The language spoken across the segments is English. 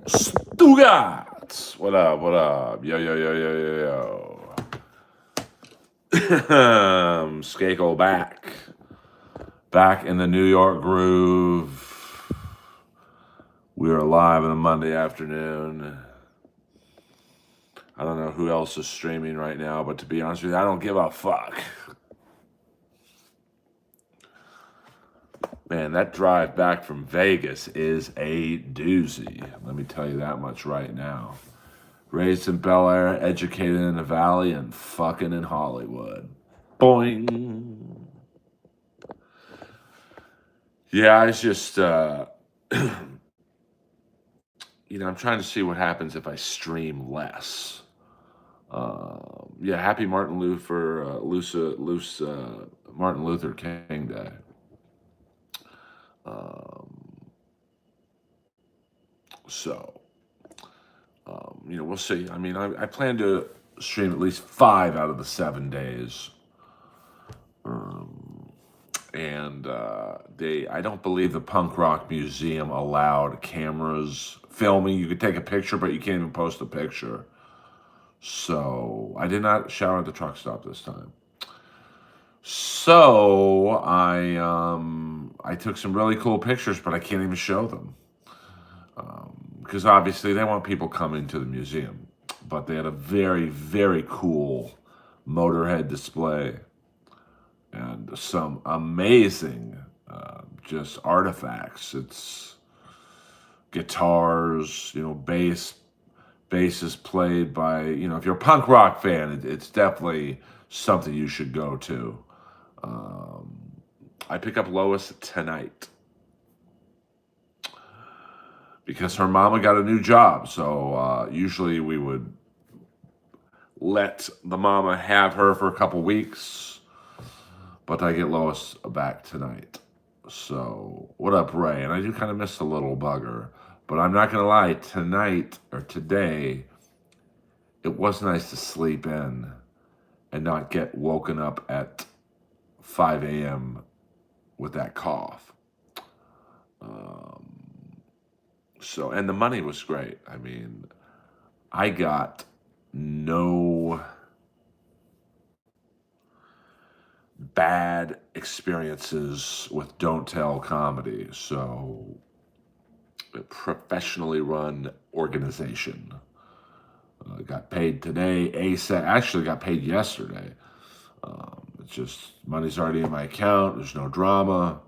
Stugat! What up? What up? Yo, yo, yo, yo, yo, yo. Skakel back. Back in the New York groove. We are live on a Monday afternoon. I don't know who else is streaming right now, but to be honest with you, I don't give a fuck. Man, that drive back from Vegas is a doozy. Let me tell you that much right now. Raised in Bel Air, educated in the Valley, and fucking in Hollywood. Boing. Yeah, it's just, I'm trying to see what happens if I stream less. Yeah, happy Martin Luther, Martin Luther King Day. So, we'll see. I mean, I plan to stream at least 5 out of the 7 days. And I don't believe the Punk Rock Museum allowed cameras filming. You could take a picture, but you can't even post a picture. So I did not shower at the truck stop this time. So I took some really cool pictures, but I can't even show them because obviously they want people coming to the museum. But they had a very, very cool Motorhead display and some amazing just artifacts. It's guitars, bass is played by, if you're a punk rock fan, it's definitely something you should go to. I pick up Lois tonight because her mama got a new job. So usually we would let the mama have her for a couple weeks, but I get Lois back tonight. So what up, Ray? And I do kind of miss the little bugger, but I'm not gonna lie, tonight or today, it was nice to sleep in and not get woken up at 5 a.m. with that cough. So, and the money was great. I mean, I got no bad experiences with Don't Tell Comedy. So, a professionally run organization. Got paid today, ASAP. Actually, got paid yesterday. It's just money's already in my account. There's no drama.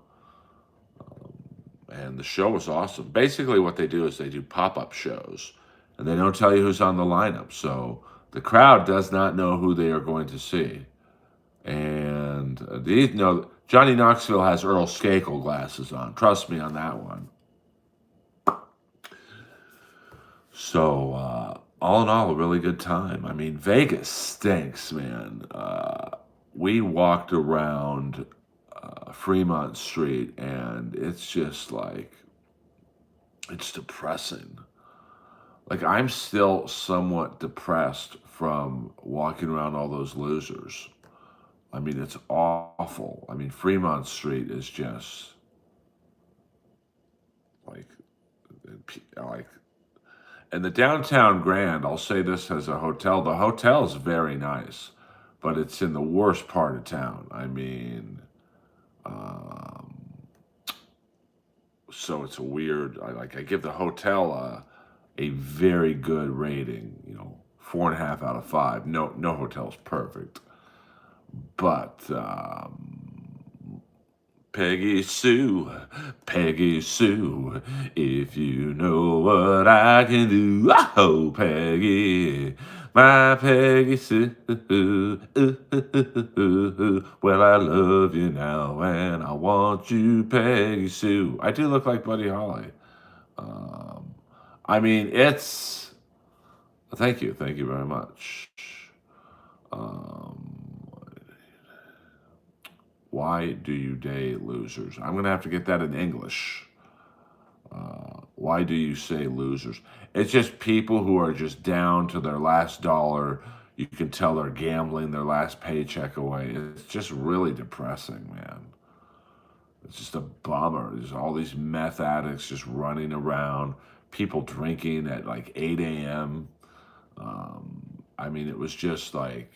And the show was awesome. Basically, what they do is they do pop up shows and they don't tell you who's on the lineup. So the crowd does not know who they are going to see. And Johnny Knoxville has Earl Skakel glasses on. Trust me on that one. So, all in all, a really good time. I mean, Vegas stinks, man. We walked around Fremont Street, and it's just like, it's depressing. Like, I'm still somewhat depressed from walking around all those losers. I mean, it's awful. I mean, Fremont Street is just like, like, and the downtown Grand, I'll say this as a hotel, the hotel is very nice, but it's in the worst part of town. I mean, um, so it's a weird, I give the hotel a very good rating, 4.5 out of 5. No hotel's perfect, but Peggy Sue, if you know what I can do, oh Peggy, my Peggy Sue, well I love you now and I want you, Peggy Sue. I do look like Buddy Holly. Um, I mean, thank you very much. Um, Why do you date losers? I'm going to have to get that in English. Why do you say losers? It's just people who are just down to their last dollar. You can tell they're gambling their last paycheck away. It's just really depressing, man. It's just a bummer. There's all these meth addicts just running around, people drinking at like 8 a.m. I mean, it was just like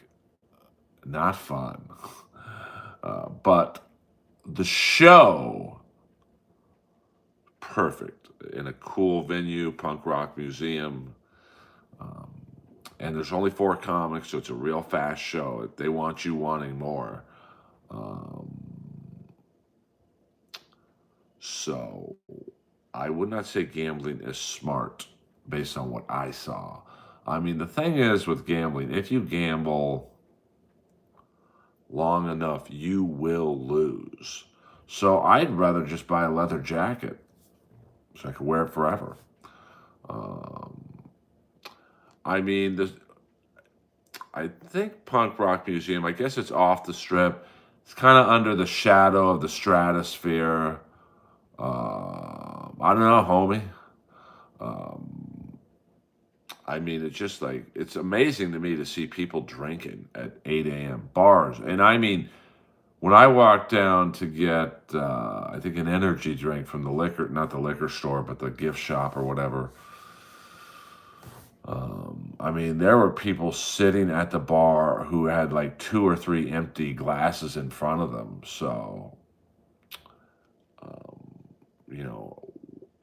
not fun. But the show, perfect in a cool venue, punk rock museum. Um, and there's only 4 comics, so it's a real fast show. They want you wanting more. Um, so I would not say gambling is smart based on what I saw. I mean, the thing is with gambling, if you gamble long enough, you will lose. So I'd rather just buy a leather jacket so I can wear it forever. Um, I mean, I think Punk Rock Museum, I guess it's off the strip. It's kind of under the shadow of the stratosphere. I don't know, homie. Um, I mean, it's just like, it's amazing to me to see people drinking at 8 a.m. bars. And I mean, when I walked down to get, I think, an energy drink from not the liquor store, but the gift shop or whatever, I mean, there were people sitting at the bar who had like 2 or 3 empty glasses in front of them. So, um, you know,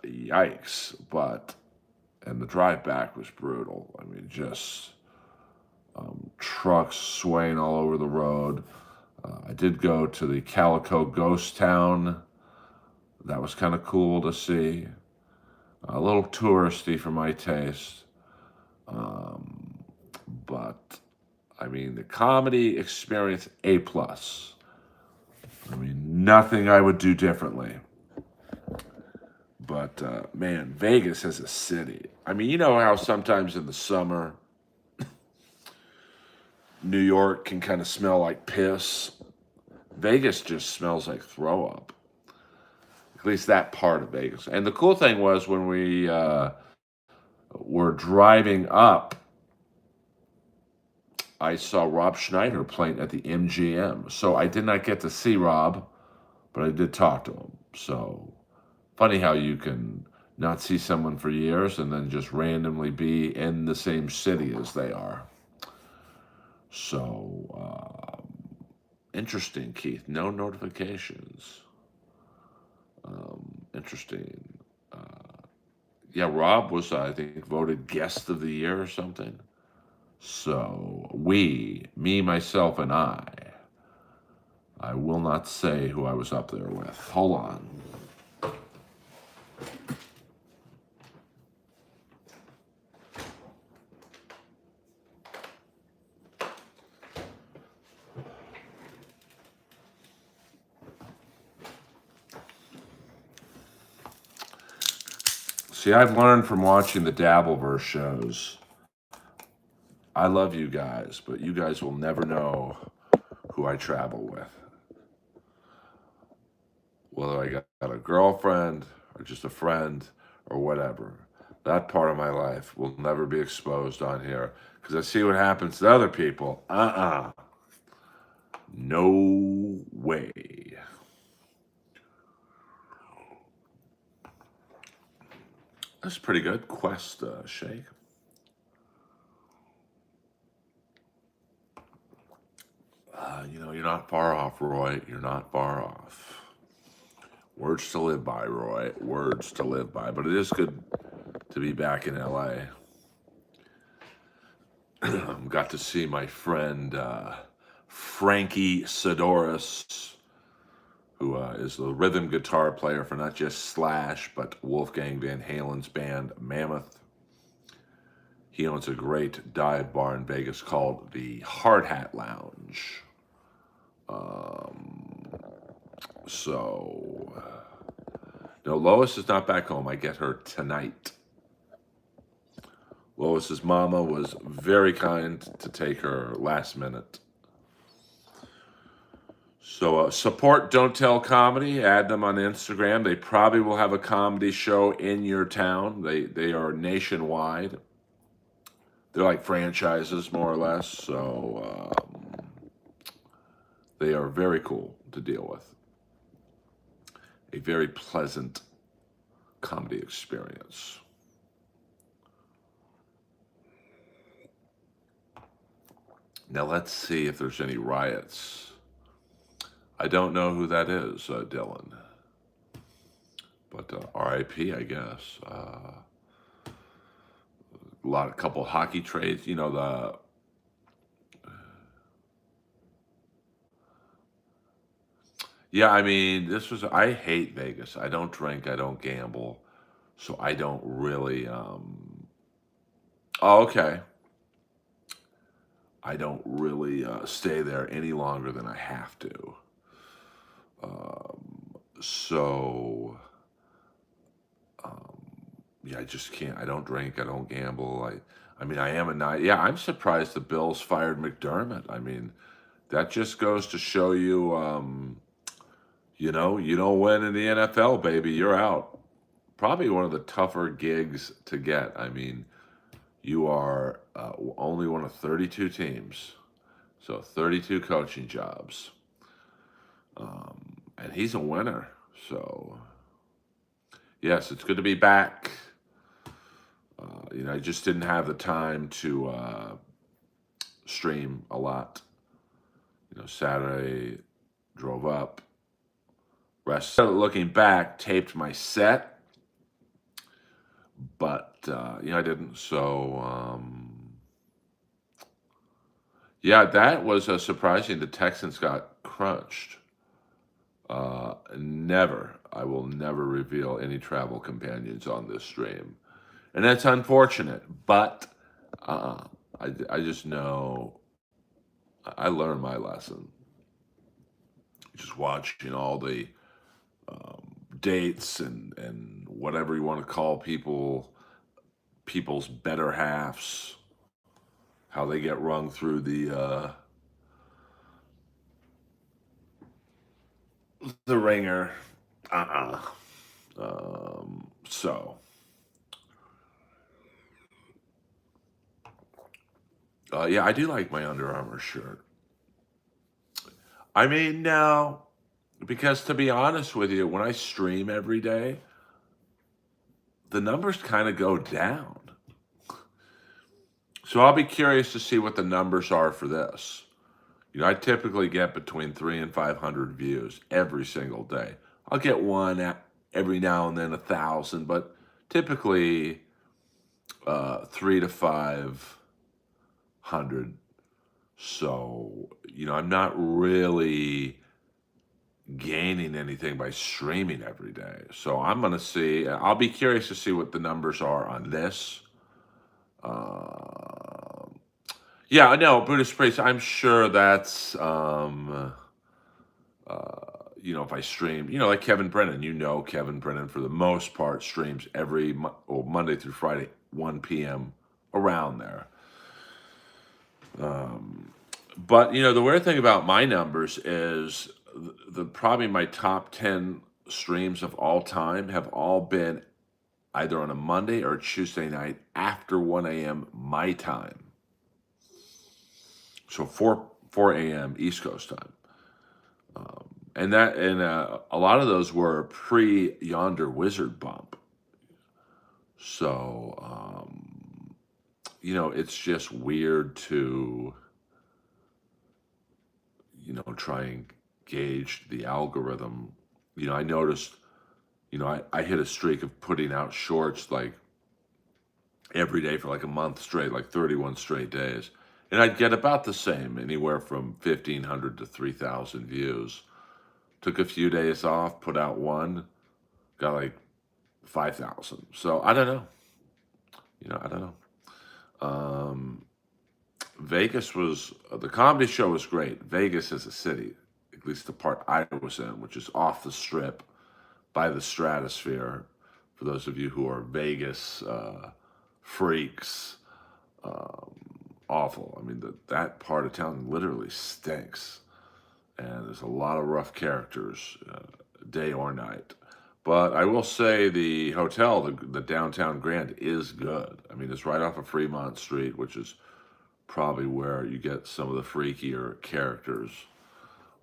yikes. And the drive back was brutal. I mean, just trucks swaying all over the road. I did go to the Calico Ghost Town. That was kind of cool to see. A little touristy for my taste. But I mean, the comedy experience, A plus. I mean, nothing I would do differently. But man, Vegas as a city. I mean, you know how sometimes in the summer, New York can kind of smell like piss. Vegas just smells like throw up. At least that part of Vegas. And the cool thing was when we were driving up, I saw Rob Schneider playing at the MGM. So I did not get to see Rob, but I did talk to him. So funny how you can not see someone for years and then just randomly be in the same city as they are. So, interesting, Keith. No notifications. Interesting. Yeah, Rob was, I think, voted guest of the year or something. So, me, myself, and I will not say who I was up there with. Hold on. See, I've learned from watching the Dabbleverse shows. I love you guys, but you guys will never know who I travel with. Whether I got a girlfriend or just a friend or whatever. That part of my life will never be exposed on here because I see what happens to other people. No way. That's pretty good. Quest shake. You're not far off, Roy. You're not far off. Words to live by, Roy. Words to live by. But it is good to be back in LA. Got to see my friend Frankie Sidoris, who is the rhythm guitar player for not just Slash, but Wolfgang Van Halen's band Mammoth. He owns a great dive bar in Vegas called the Hard Hat Lounge. No, Lois is not back home. I get her tonight. Lois's mama was very kind to take her last minute. So support Don't Tell Comedy. Add them on Instagram. They probably will have a comedy show in your town. They are nationwide. They're like franchises, more or less. So they are very cool to deal with. A very pleasant comedy experience. Now let's see if there's any riots. I don't know who that is, Dylan. But RIP, I guess. A couple hockey trades. Yeah, I mean, I hate Vegas. I don't drink, I don't gamble. So I don't really, oh, okay. I don't really stay there any longer than I have to. So, yeah, I just can't. I don't drink. I don't gamble. I mean, I am a night. Yeah, I'm surprised the Bills fired McDermott. I mean, that just goes to show you, you don't win in the NFL, baby. You're out. Probably one of the tougher gigs to get. I mean, you are only one of 32 teams, so 32 coaching jobs, and he's a winner. So, yes, it's good to be back. I just didn't have the time to stream a lot. Saturday, drove up, rest. Looking back, taped my set, but I didn't. So, yeah, that was surprising. The Texans got crunched. I will never reveal any travel companions on this stream. And that's unfortunate, but I just know I learned my lesson. Just watching all the dates and whatever you want to call people's better halves, how they get rung through the ringer. So. Yeah, I do like my Under Armour shirt. I mean, now, because to be honest with you, when I stream every day, the numbers kind of go down. So I'll be curious to see what the numbers are for this. I typically get between 300 and 500 views every single day. I'll get one every now and then, 1,000, but typically 300 to 500. So, I'm not really gaining anything by streaming every day. So I'm going to see, I'll be curious to see what the numbers are on this. Uh, yeah, no, Buddhist Priest, I'm sure that's, if I stream, like Kevin Brennan, Kevin Brennan for the most part streams every Monday through Friday, 1 p.m. around there. But the weird thing about my numbers is the probably my top 10 streams of all time have all been either on a Monday or a Tuesday night after 1 a.m. my time. So 4 a.m. East Coast time. And a lot of those were pre Yonder Wizard bump. So it's just weird to try and gauge the algorithm. I noticed, I hit a streak of putting out shorts like every day for like a month straight, like 31 straight days. And I'd get about the same, anywhere from 1,500 to 3,000 views. Took a few days off, put out one, got like 5,000. So I don't know. I don't know. Vegas was, the comedy show was great. Vegas is a city, at least the part I was in, which is off the strip by the Stratosphere. For those of you who are Vegas freaks, awful. I mean, that part of town literally stinks. And there's a lot of rough characters, day or night. But I will say the hotel, the downtown Grand, is good. I mean, it's right off of Fremont Street, which is probably where you get some of the freakier characters.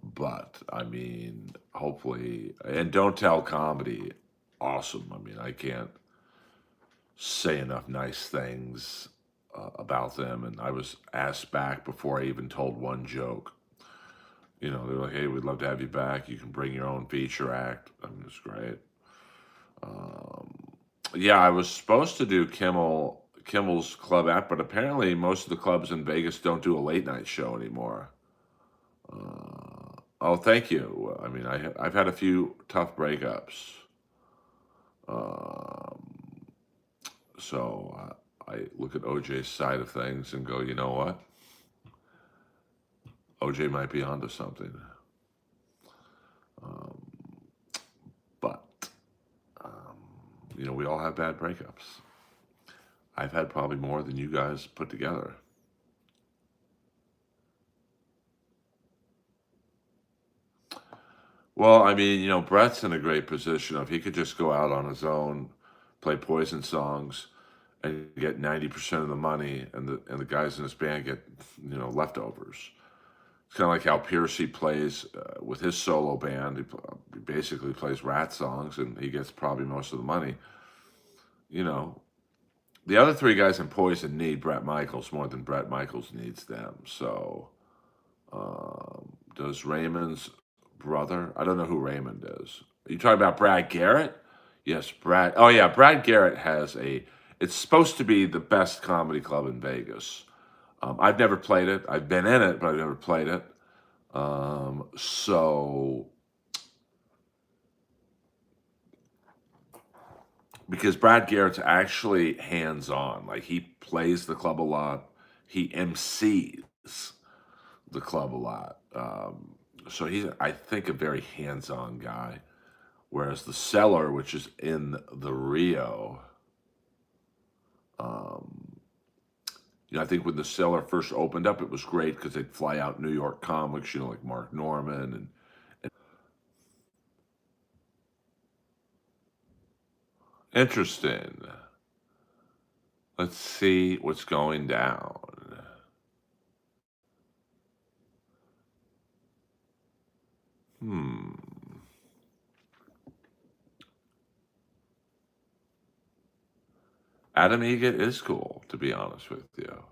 But I mean, hopefully, and Don't Tell Comedy, awesome. I mean, I can't say enough nice things about them. And I was asked back before I even told one joke. They're like, hey, we'd love to have you back. You can bring your own feature act. I mean, it's great. Yeah, I was supposed to do Kimmel's Club act, but apparently most of the clubs in Vegas don't do a late night show anymore. Oh, thank you. I mean, I've had a few tough breakups. So I look at OJ's side of things and go, you know what? OJ might be onto something. But, we all have bad breakups. I've had probably more than you guys put together. Well, I mean, Brett's in a great position of he could just go out on his own, play Poison songs, and get 90% of the money, and the guys in his band get leftovers. It's kind of like how Piercy plays with his solo band. He basically plays Rat songs, and he gets probably most of the money. The other three guys in Poison need Bret Michaels more than Bret Michaels needs them. So, does Raymond's brother? I don't know who Raymond is. Are you talking about Brad Garrett? Yes, Brad. Oh yeah, Brad Garrett has it's supposed to be the best comedy club in Vegas. I've never played it. I've been in it, but I've never played it. So because Brad Garrett's actually hands-on, like he plays the club a lot, he MCs the club a lot. So he's, I think, a very hands-on guy. Whereas the Cellar, which is in the Rio, I think when the Cellar first opened up, it was great because they'd fly out New York comics, like Mark Norman and interesting. Let's see what's going down. Hmm. Adam Egget is cool, to be honest with you.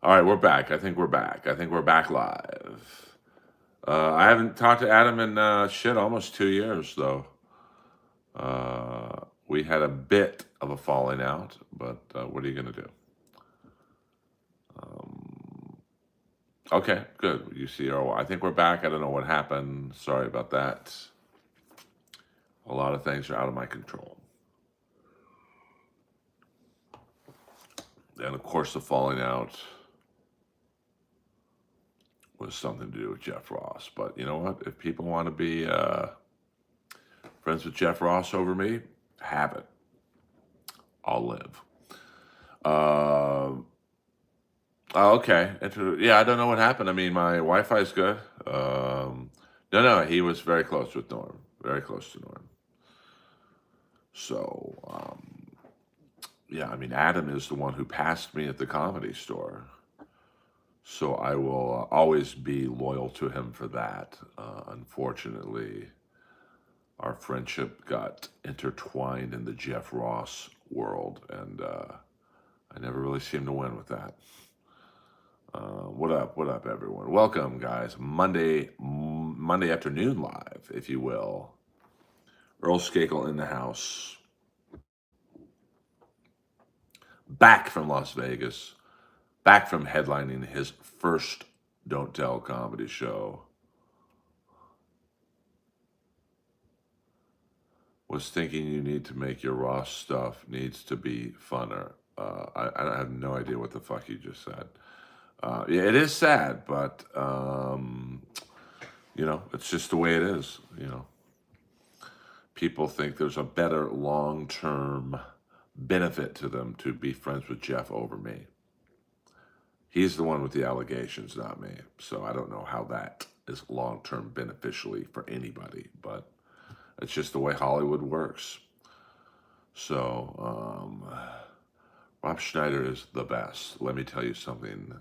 All right, we're back. I think we're back. I think we're back live. I haven't talked to Adam in shit almost 2 years though. We had a bit of a falling out, but what are you gonna do? Um, okay, good. You see, I think we're back. I don't know what happened. Sorry about that. A lot of things are out of my control. And of course, the falling out was something to do with Jeff Ross. But you know what? If people want to be friends with Jeff Ross over me, have it. I'll live. Okay. Yeah, I don't know what happened. I mean, my Wi-Fi is good. No, he was very close with Norm. Very close to Norm. So, yeah, I mean, Adam is the one who passed me at the Comedy Store. So I will always be loyal to him for that. Unfortunately, our friendship got intertwined in the Jeff Ross world, and I never really seemed to win with that. What up? What up, everyone? Welcome, guys. Monday afternoon live, if you will. Earl Skakel in the house. Back from Las Vegas. Back from headlining his first Don't Tell comedy show. Was thinking you need to make your Ross stuff needs to be funner. I have no idea what the fuck you just said. Yeah, it is sad, but it's just the way it is. People think there's a better long-term benefit to them to be friends with Jeff over me. He's the one with the allegations, not me. So I don't know how that is long-term beneficially for anybody, but it's just the way Hollywood works. So Rob Schneider is the best. Let me tell you something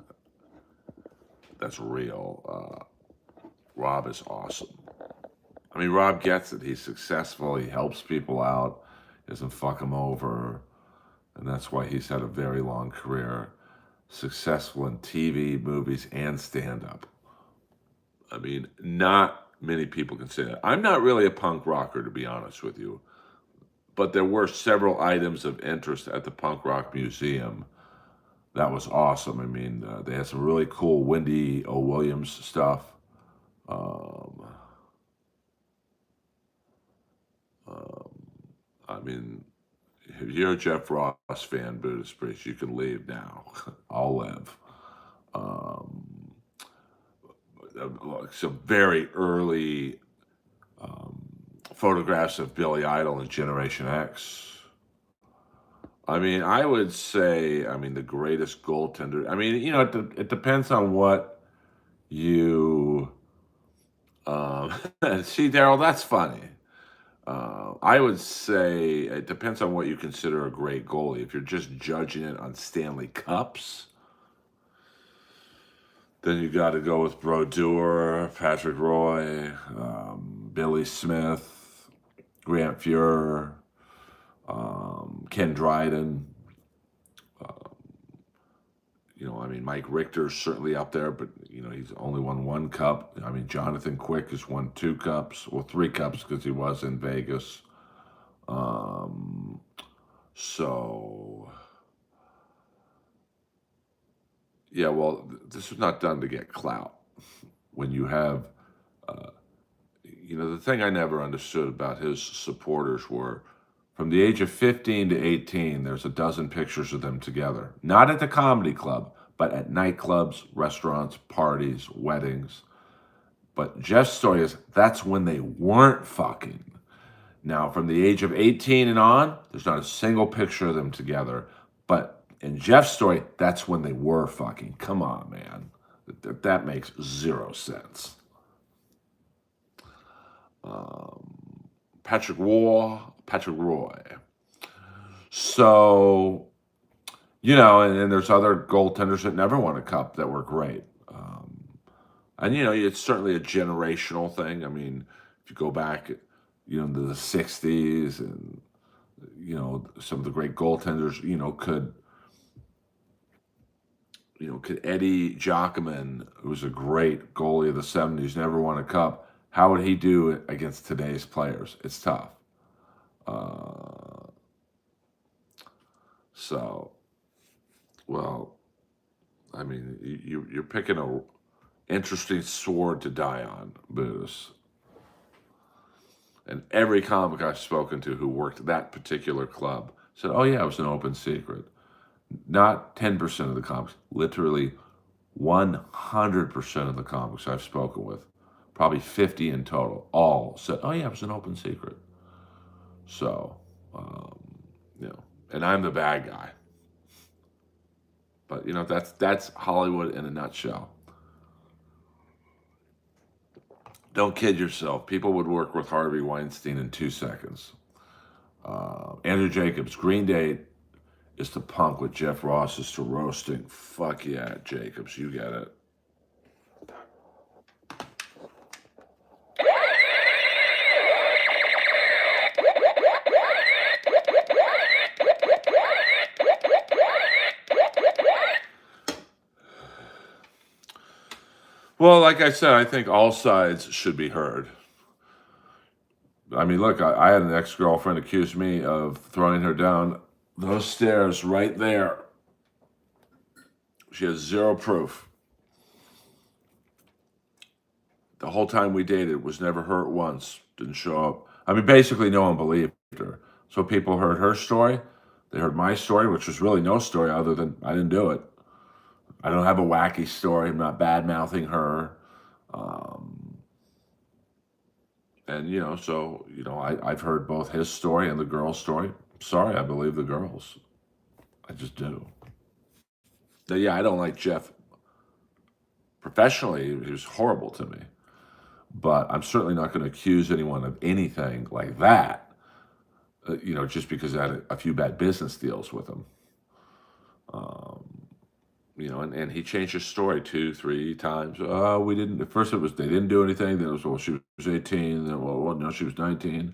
that's real. Rob is awesome. I mean, Rob gets it. He's successful. He helps people out. He doesn't fuck them over. And that's why he's had a very long career. Successful in TV, movies, and stand-up. I mean, not many people can say that. I'm not really a punk rocker, to be honest with you. But there were several items of interest at the Punk Rock Museum. That was awesome. I mean, they had some really cool Wendy O. Williams stuff. I mean, if you're a Jeff Ross fan, Buddhist Priest, you can leave now. I'll live. Some very early photographs of Billy Idol and Generation X. I mean, I would say, the greatest goaltender. I mean, it depends on what you see, Daryl. That's funny. I would say it depends on what you consider a great goalie. If you're just judging it on Stanley Cups, then you got to go with Brodeur, Patrick Roy, Billy Smith, Grant Fuhrer, Ken Dryden. Mike Richter's certainly up there, but he's only won one cup. I mean, Jonathan Quick has won 2 cups, well, 3 cups because he was in Vegas. So yeah, well, this was not done to get clout. When you have, the thing I never understood about his supporters were, from the age of 15 to 18, there's a dozen pictures of them together. Not at the comedy club, but at nightclubs, restaurants, parties, weddings. But Jeff's story is that's when they weren't fucking. Now, from the age of 18 and on, there's not a single picture of them together. But in Jeff's story, that's when they were fucking. Come on, man. That makes 0 sense. Patrick Roy. So, and there's other goaltenders that never won a cup that were great. And it's certainly a generational thing. I mean, if you go back, the 60s, and some of the great goaltenders, could Eddie Jockman, who was a great goalie of the 70s, never won a cup. How would he do it against today's players? It's tough. So, well, I mean, you're picking a interesting sword to die on, Booze. And every comic I've spoken to who worked that particular club said, "Oh yeah, it was an open secret." Not 10% of the comics, literally 100% of the comics I've spoken with, probably 50 in total, all said, "Oh yeah, it was an open secret." So, and I'm the bad guy. But that's Hollywood in a nutshell. Don't kid yourself. People would work with Harvey Weinstein in 2 seconds. Andrew Jacobs, Green Day is to punk what Jeff Ross is to roasting. Fuck yeah, Jacobs, you get it. Well, like I said, I think all sides should be heard. I mean, look, I had an ex-girlfriend accuse me of throwing her down those stairs right there. She has zero proof. The whole time we dated, was never hurt once, didn't show up. I mean, basically, no one believed her. So people heard her story. They heard my story, which was really no story other than I didn't do it. I don't have a wacky story. I'm not bad-mouthing her. I've heard both his story and the girl's story. Sorry, I believe the girls. I just do. Now, yeah, I don't like Jeff professionally. He was horrible to me. But I'm certainly not going to accuse anyone of anything like that, just because I had a few bad business deals with him. And he changed his story 2-3 times. We didn't. At first, it was they didn't do anything. Then it was, well, she was 18. Then, well, no, she was 19.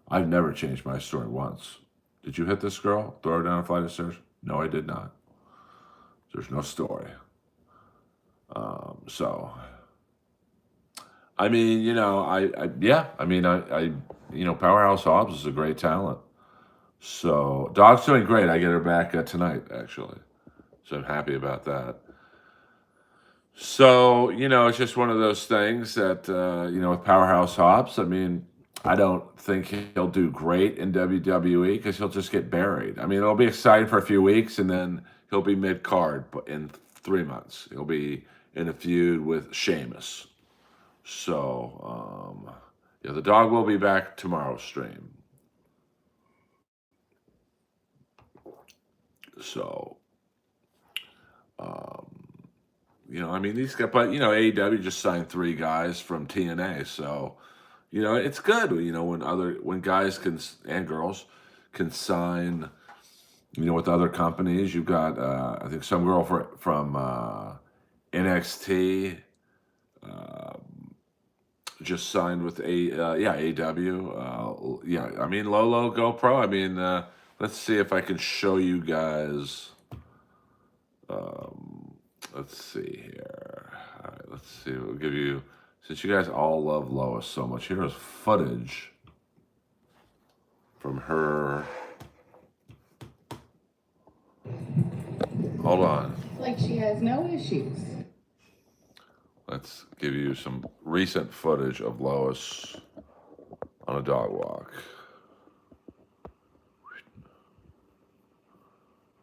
I've never changed my story once. Did you hit this girl? Throw her down a flight of stairs? No, I did not. There's no story. I mean, Powerhouse Hobbs is a great talent. So, Dog's doing great. I get her back tonight, actually. So I'm happy about that. So, it's just one of those things that, with Powerhouse Hobbs, I mean, I don't think he'll do great in WWE because he'll just get buried. I mean, it'll be exciting for a few weeks, and then he'll be mid-card in 3 months. He'll be in a feud with Sheamus. So, the dog will be back tomorrow's stream. So, these guys, but AEW just signed 3 guys from TNA, so it's good. When guys and girls can sign, with other companies. You've got I think some girl from NXT just signed with AEW. Lolo Go Pro. I mean, let's see if I can show you guys. Let's see here. All right, let's see. We'll give you, since you guys all love Lois so much, here's footage from her. Hold on. Like she has no issues. Let's give you some recent footage of Lois on a dog walk.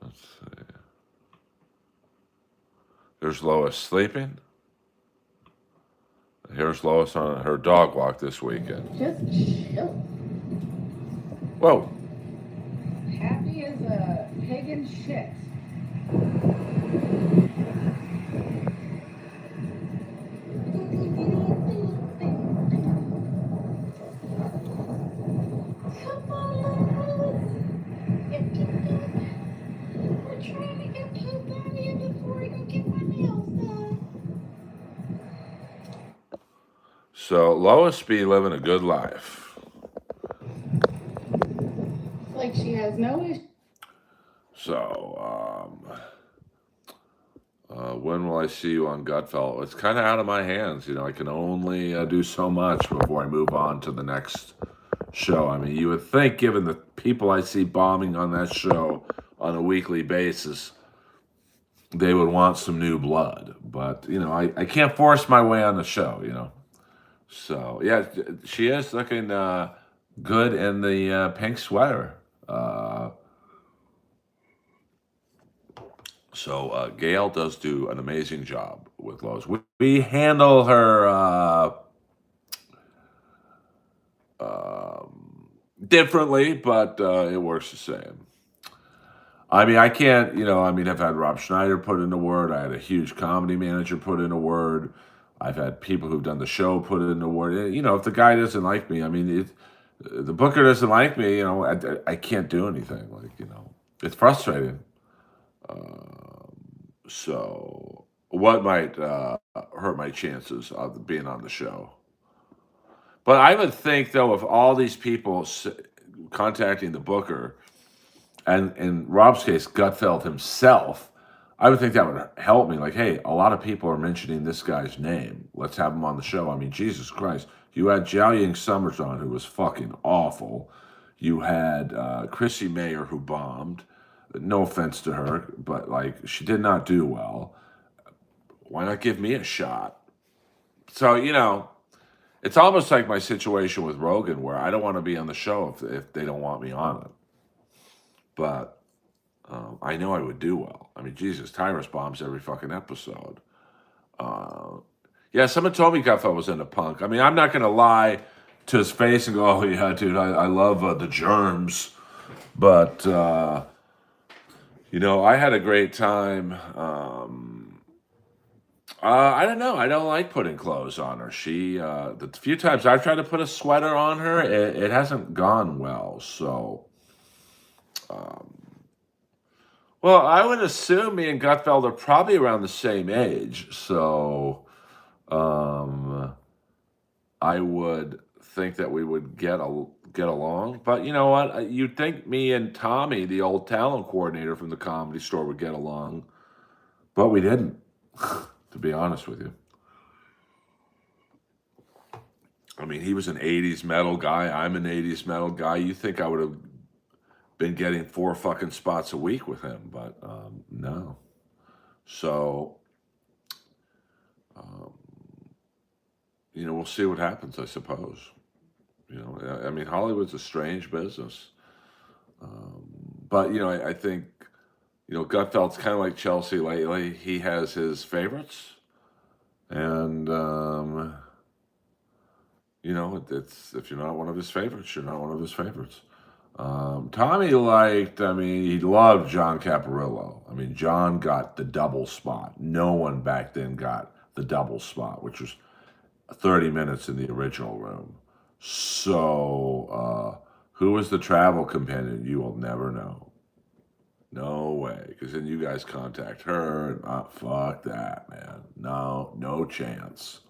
Let's see. There's Lois sleeping. Here's Lois on her dog walk this weekend. Just chill. Whoa. Happy as a pig in shit. Come on, Lois. We're trying to get poop out of you before we can get my nails done. So Lois be living a good life. like she has no issue. So, when will I see you on Gutfeld? It's kind of out of my hands. I can only do so much before I move on to the next show. I mean, you would think, given the people I see bombing on that show on a weekly basis, they would want some new blood. But, I can't force my way on the show. So, yeah, she is looking good in the pink sweater. So Gail does do an amazing job with Lowe's. We handle her differently, but it works the same. I mean, I can't, I've had Rob Schneider put in a word. I had a huge comedy manager put in a word. I've had people who've done the show put in a word. If the guy doesn't like me, I mean, the booker doesn't like me, I can't do anything. It's frustrating. So, what might hurt my chances of being on the show? But I would think, though, if all these people contacting the booker, and in Rob's case, Gutfeld himself, I would think that would help me. Like, hey, a lot of people are mentioning this guy's name. Let's have him on the show. I mean, Jesus Christ. You had Zhao Ying Summers on, who was fucking awful. You had Chrissy Mayer, who bombed. No offense to her, but she did not do well. Why not give me a shot? So, it's almost like my situation with Rogan, where I don't want to be on the show if they don't want me on it. But I know I would do well. I mean, Jesus, Tyrus bombs every fucking episode. Yeah, someone told me Gutfeld was into punk. I mean, I'm not going to lie to his face and go, oh, yeah, dude, I love the Germs. But, I had a great time. I don't know. I don't like putting clothes on her. The few times I've tried to put a sweater on her, it hasn't gone well. So, well, I would assume me and Gutfeld are probably around the same age. So, I would think that we would get along. But you know what? You'd think me and Tommy, the old talent coordinator from the Comedy Store, would get along. But we didn't, to be honest with you. I mean, he was an 80s metal guy. I'm an 80s metal guy. You think I would have been getting 4 fucking spots a week with him, but no. So, we'll see what happens, I suppose. I mean, Hollywood's a strange business. But, I think, Gutfeld's kind of like Chelsea lately. He has his favorites. And, it's if you're not one of his favorites, you're not one of his favorites. Tommy he loved John Caparillo. I mean, John got the double spot. No one back then got the double spot, which was 30 minutes in the original room. So, who was the travel companion? You will never know. No way. Because then you guys contact her and fuck that, man. No chance.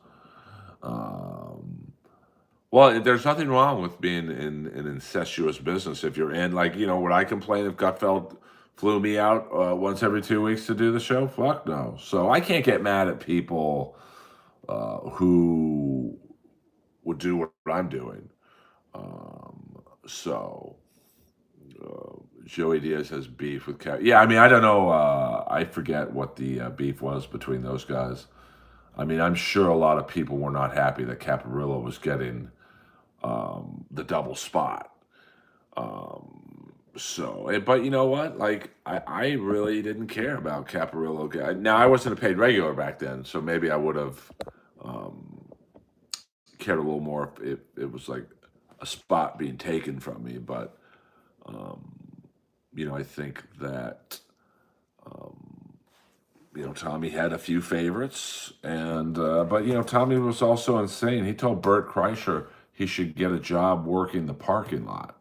Well, there's nothing wrong with being in an incestuous business if you're in. Would I complain if Gutfeld flew me out once every 2 weeks to do the show? Fuck no. So I can't get mad at people who would do what I'm doing. Joey Diaz has beef with Cap. Yeah, I mean, I don't know. I forget what the beef was between those guys. I mean, I'm sure a lot of people were not happy that Caparillo was getting the double spot. But you know what? I really didn't care about Caparillo. Now, I wasn't a paid regular back then, so maybe I would have cared a little more if it was like a spot being taken from me. But, I think that, Tommy had a few favorites. But Tommy was also insane. He told Bert Kreischer he should get a job working the parking lot.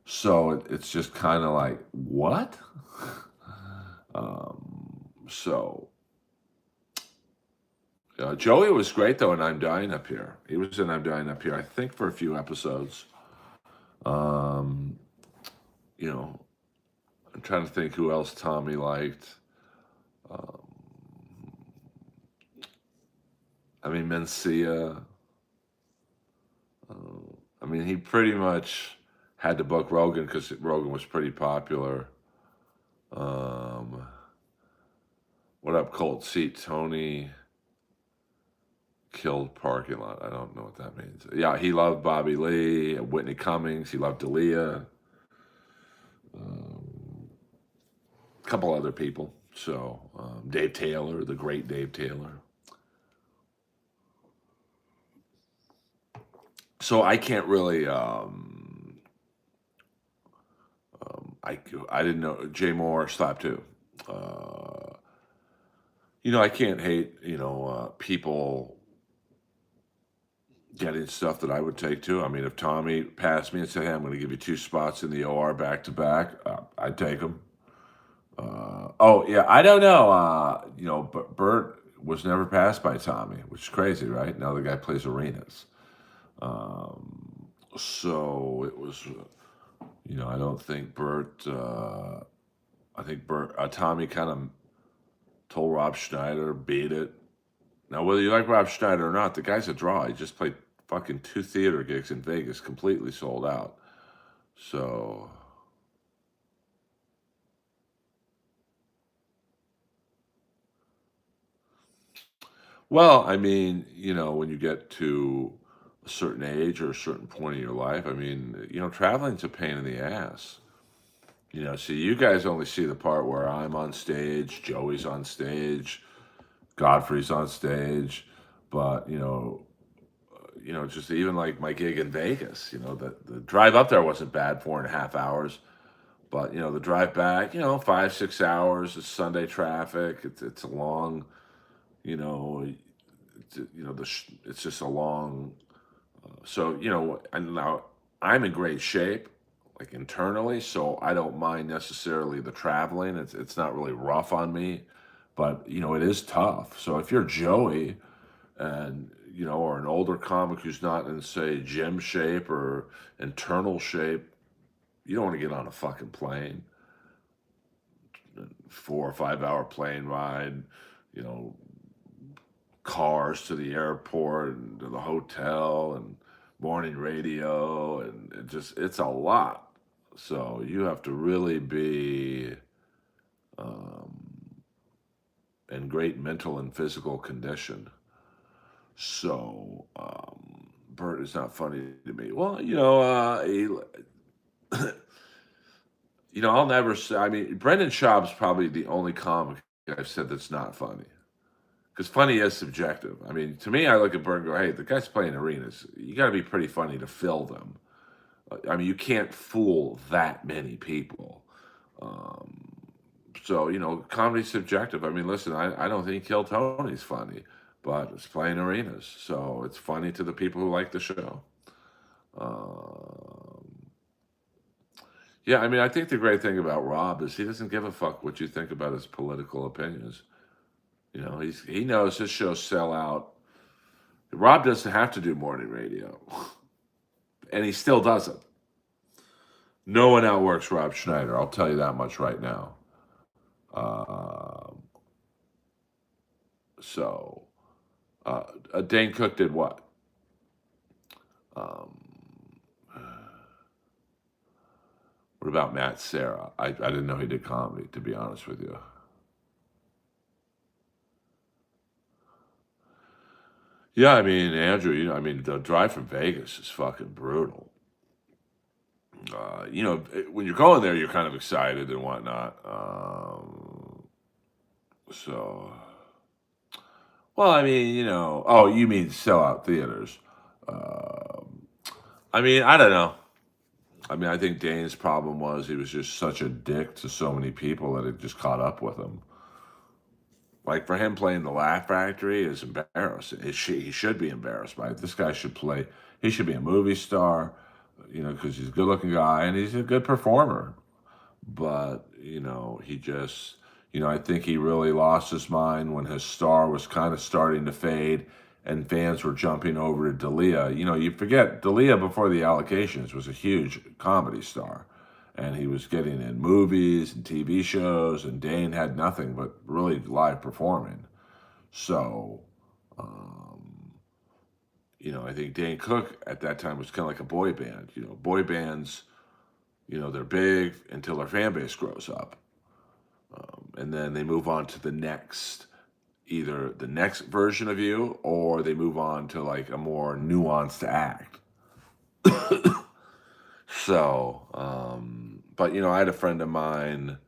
So it's just kind of like, what? Joey was great, though, in I'm Dying Up Here. He was in I'm Dying Up Here, I think, for a few episodes. you know, I'm trying to think who else Tommy liked. Um, I mean, Mencia. I mean, he pretty much had to book Rogan because Rogan was pretty popular. Um, what up, Colt Seat? Tony killed parking lot. I don't know what that means. Yeah, he loved Bobby Lee, Whitney Cummings. He loved D'Elia. A couple other people. So Dave Taylor, the great Dave Taylor. So I can't really. I didn't know Jay Moore slap too. Uh, I can't hate people getting stuff that I would take too. I mean, if Tommy passed me and said, "Hey, I'm going to give you 2 spots in the OR back to back," I'd take them. Oh yeah, I don't know. But Bert was never passed by Tommy, which is crazy, right? Now the guy plays arenas. So it was, I don't think Bert. I think Tommy kind of told Rob Schneider, beat it. Now, whether you like Rob Schneider or not, the guy's a draw. He just played fucking 2 theater gigs in Vegas, completely sold out. So, well, I mean, when you get to a certain age or a certain point in your life, I mean, traveling's a pain in the ass. See, you guys only see the part where I'm on stage, Joey's on stage, Godfrey's on stage, but just even like my gig in Vegas, the drive up there wasn't bad, 4.5 hours, but the drive back, 5 6 hours. It's Sunday traffic. It's a long, you know, it's just a long. So and now I'm in great shape, like internally, so I don't mind necessarily the traveling. It's not really rough on me, but it is tough. So if you're Joey and or an older comic who's not in say gym shape or internal shape, you don't want to get on a fucking plane, 4 or 5 hour plane ride, you know, cars to the airport and to the hotel and morning radio, and it's a lot. So you have to really be um, in great mental and physical condition. So Bert is not funny to me. Well, I'll never say. I mean, Brendan Schaub's probably the only comic I've said that's not funny. Because funny is subjective. I mean, to me, I look at Bert and go, "Hey, the guy's playing arenas. You got to be pretty funny to fill them. I mean, you can't fool that many people." Um, so comedy's subjective. I mean, listen, I don't think Kill Tony's funny, but it's playing arenas, so it's funny to the people who like the show. Um, yeah, I mean, I think the great thing about Rob is he doesn't give a fuck what you think about his political opinions. He knows his shows sell out. Rob doesn't have to do morning radio, and he still doesn't. No one outworks Rob Schneider. I'll tell you that much right now. Um, so, Dane Cook did what? Um, what about Matt Serra? I didn't know he did comedy, to be honest with you. Yeah, I mean, Andrew, I mean, the drive from Vegas is fucking brutal. When you're going there, you're kind of excited and whatnot. So, well, I mean, oh, you mean sellout theaters? Um, I mean, I don't know. I mean, I think Dane's problem was he was just such a dick to so many people that it just caught up with him. Like for him playing the Laugh Factory is embarrassing. He should be embarrassed by it. This guy should play. He should be a movie star, because he's a good-looking guy and he's a good performer. But he just, I think he really lost his mind when his star was kind of starting to fade, and fans were jumping over to D'Elia. You forget D'Elia before the allocations was a huge comedy star, and he was getting in movies and TV shows, and Dane had nothing but really live performing. So, um, I think Dane Cook at that time was kind of like a boy band. Boy bands, they're big until their fan base grows up. And then they move on to either the next version of you, or they move on to like a more nuanced act. So, but I had a friend of mine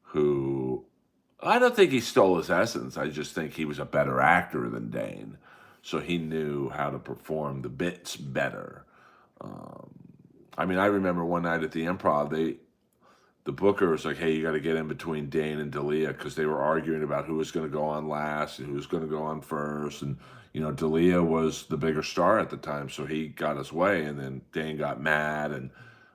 who, I don't think he stole his essence. I just think he was a better actor than Dane. So he knew how to perform the bits better. Um, I remember one night at the Improv, the booker was like, "Hey, you got to get in between Dane and Dalia," because they were arguing about who was going to go on last and who was going to go on first. And Dalia was the bigger star at the time, so he got his way. And then Dane got mad, and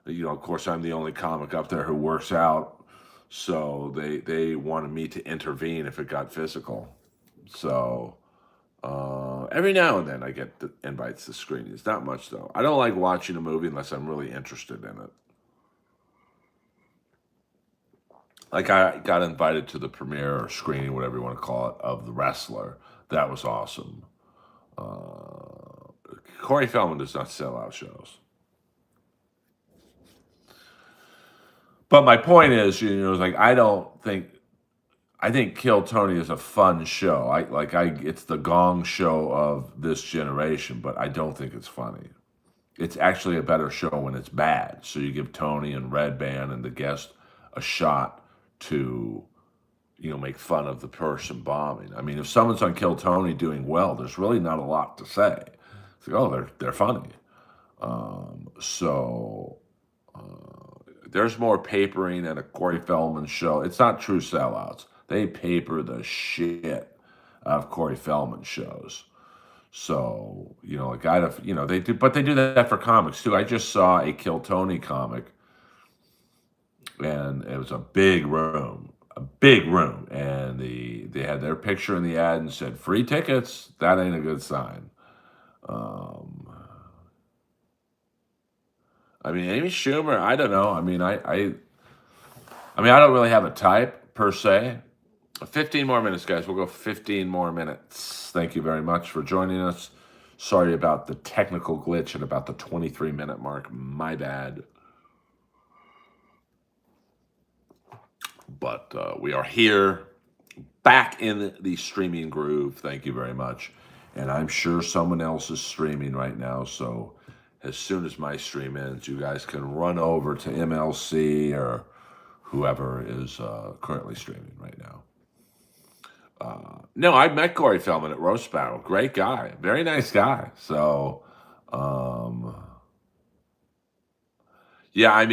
of course, I'm the only comic up there who works out, so they wanted me to intervene if it got physical. So every now and then I get the invites to screenings. Not much though. I don't like watching a movie unless I'm really interested in it. Like I got invited to the premiere or screening, whatever you want to call it, of The Wrestler. That was awesome. Corey Feldman does not sell out shows. But my point is, like I think Kill Tony is a fun show. It's the Gong Show of this generation, but I don't think it's funny. It's actually a better show when it's bad. So you give Tony and Red Band and the guest a shot to, make fun of the person bombing. If someone's on Kill Tony doing well, there's really not a lot to say. It's like, oh, they're funny. So there's more papering at a Corey Feldman show. It's not true sellouts. They paper the shit of Corey Feldman shows. So, a guy to, they do, but they do that for comics too. I just saw a Kill Tony comic, and it was a big room, and they had their picture in the ad and said free tickets. That ain't a good sign. Amy Schumer, I don't know. I don't really have a type per se. 15 more minutes, guys. We'll go 15 more minutes. Thank you very much for joining us. Sorry about the technical glitch at about the 23-minute mark. My bad. But we are here, back in the streaming groove. Thank you very much. And I'm sure someone else is streaming right now. So as soon as my stream ends, you guys can run over to MLC or whoever is currently streaming right now. No, I met Corey Feldman at Roast Battle. Great guy. Very nice guy. So, yeah,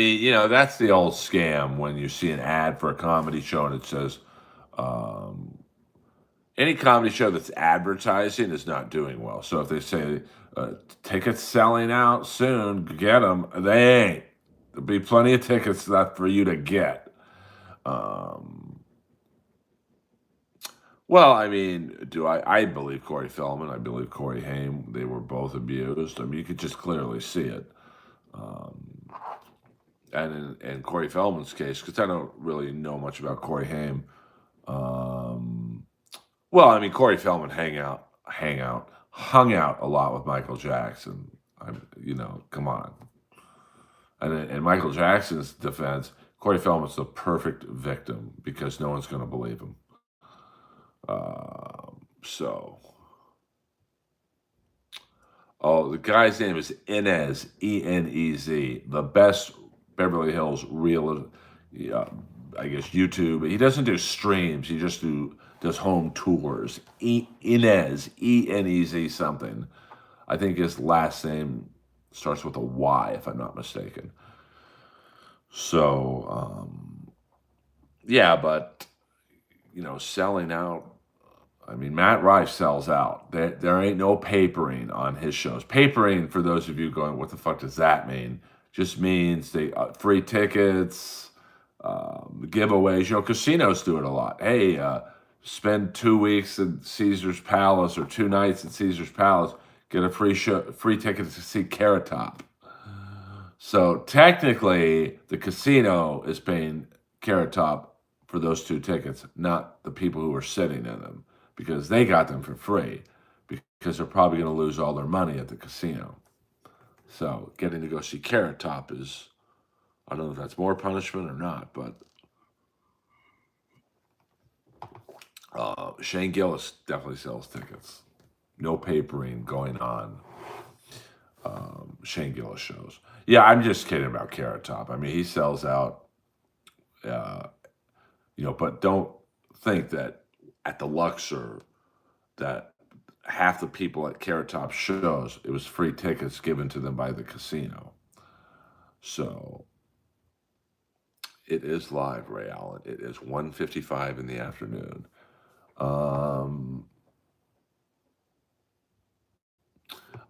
that's the old scam when you see an ad for a comedy show and it says, any comedy show that's advertising is not doing well. So if they say, tickets selling out soon, get them, they ain't. There'll be plenty of tickets left for you to get. Well, I believe Corey Feldman. I believe Corey Haim. They were both abused. You could just clearly see it. And in Corey Feldman's case, because I don't really know much about Corey Haim. Corey Feldman hung out a lot with Michael Jackson. Come on. And in Michael Jackson's defense, Corey Feldman's the perfect victim because no one's going to believe him. The guy's name is Inez, Enez, the best Beverly Hills real, I guess YouTube. He doesn't do streams. He just does home tours. Inez, Enez something. I think his last name starts with a Y, if I'm not mistaken. So, yeah, but selling out. Matt Rife sells out. There ain't no papering on his shows. Papering, for those of you going, what the fuck does that mean? Just means they free tickets, giveaways. Casinos do it a lot. Hey, spend 2 weeks at Caesar's Palace or 2 nights at Caesar's Palace, get a free ticket to see Carrot Top. So technically, the casino is paying Carrot Top for those 2 tickets, not the people who are sitting in them, because they got them for free, because they're probably going to lose all their money at the casino. So getting to go see Carrot Top is, I don't know if that's more punishment or not, but Shane Gillis definitely sells tickets. No papering going on. Shane Gillis shows. Yeah, I'm just kidding about Carrot Top. I mean, he sells out, uh, but don't think that at the Luxor that half the people at Carrot Top shows, it was free tickets given to them by the casino. So it is live, Ray Allen. It is 1:55 in the afternoon.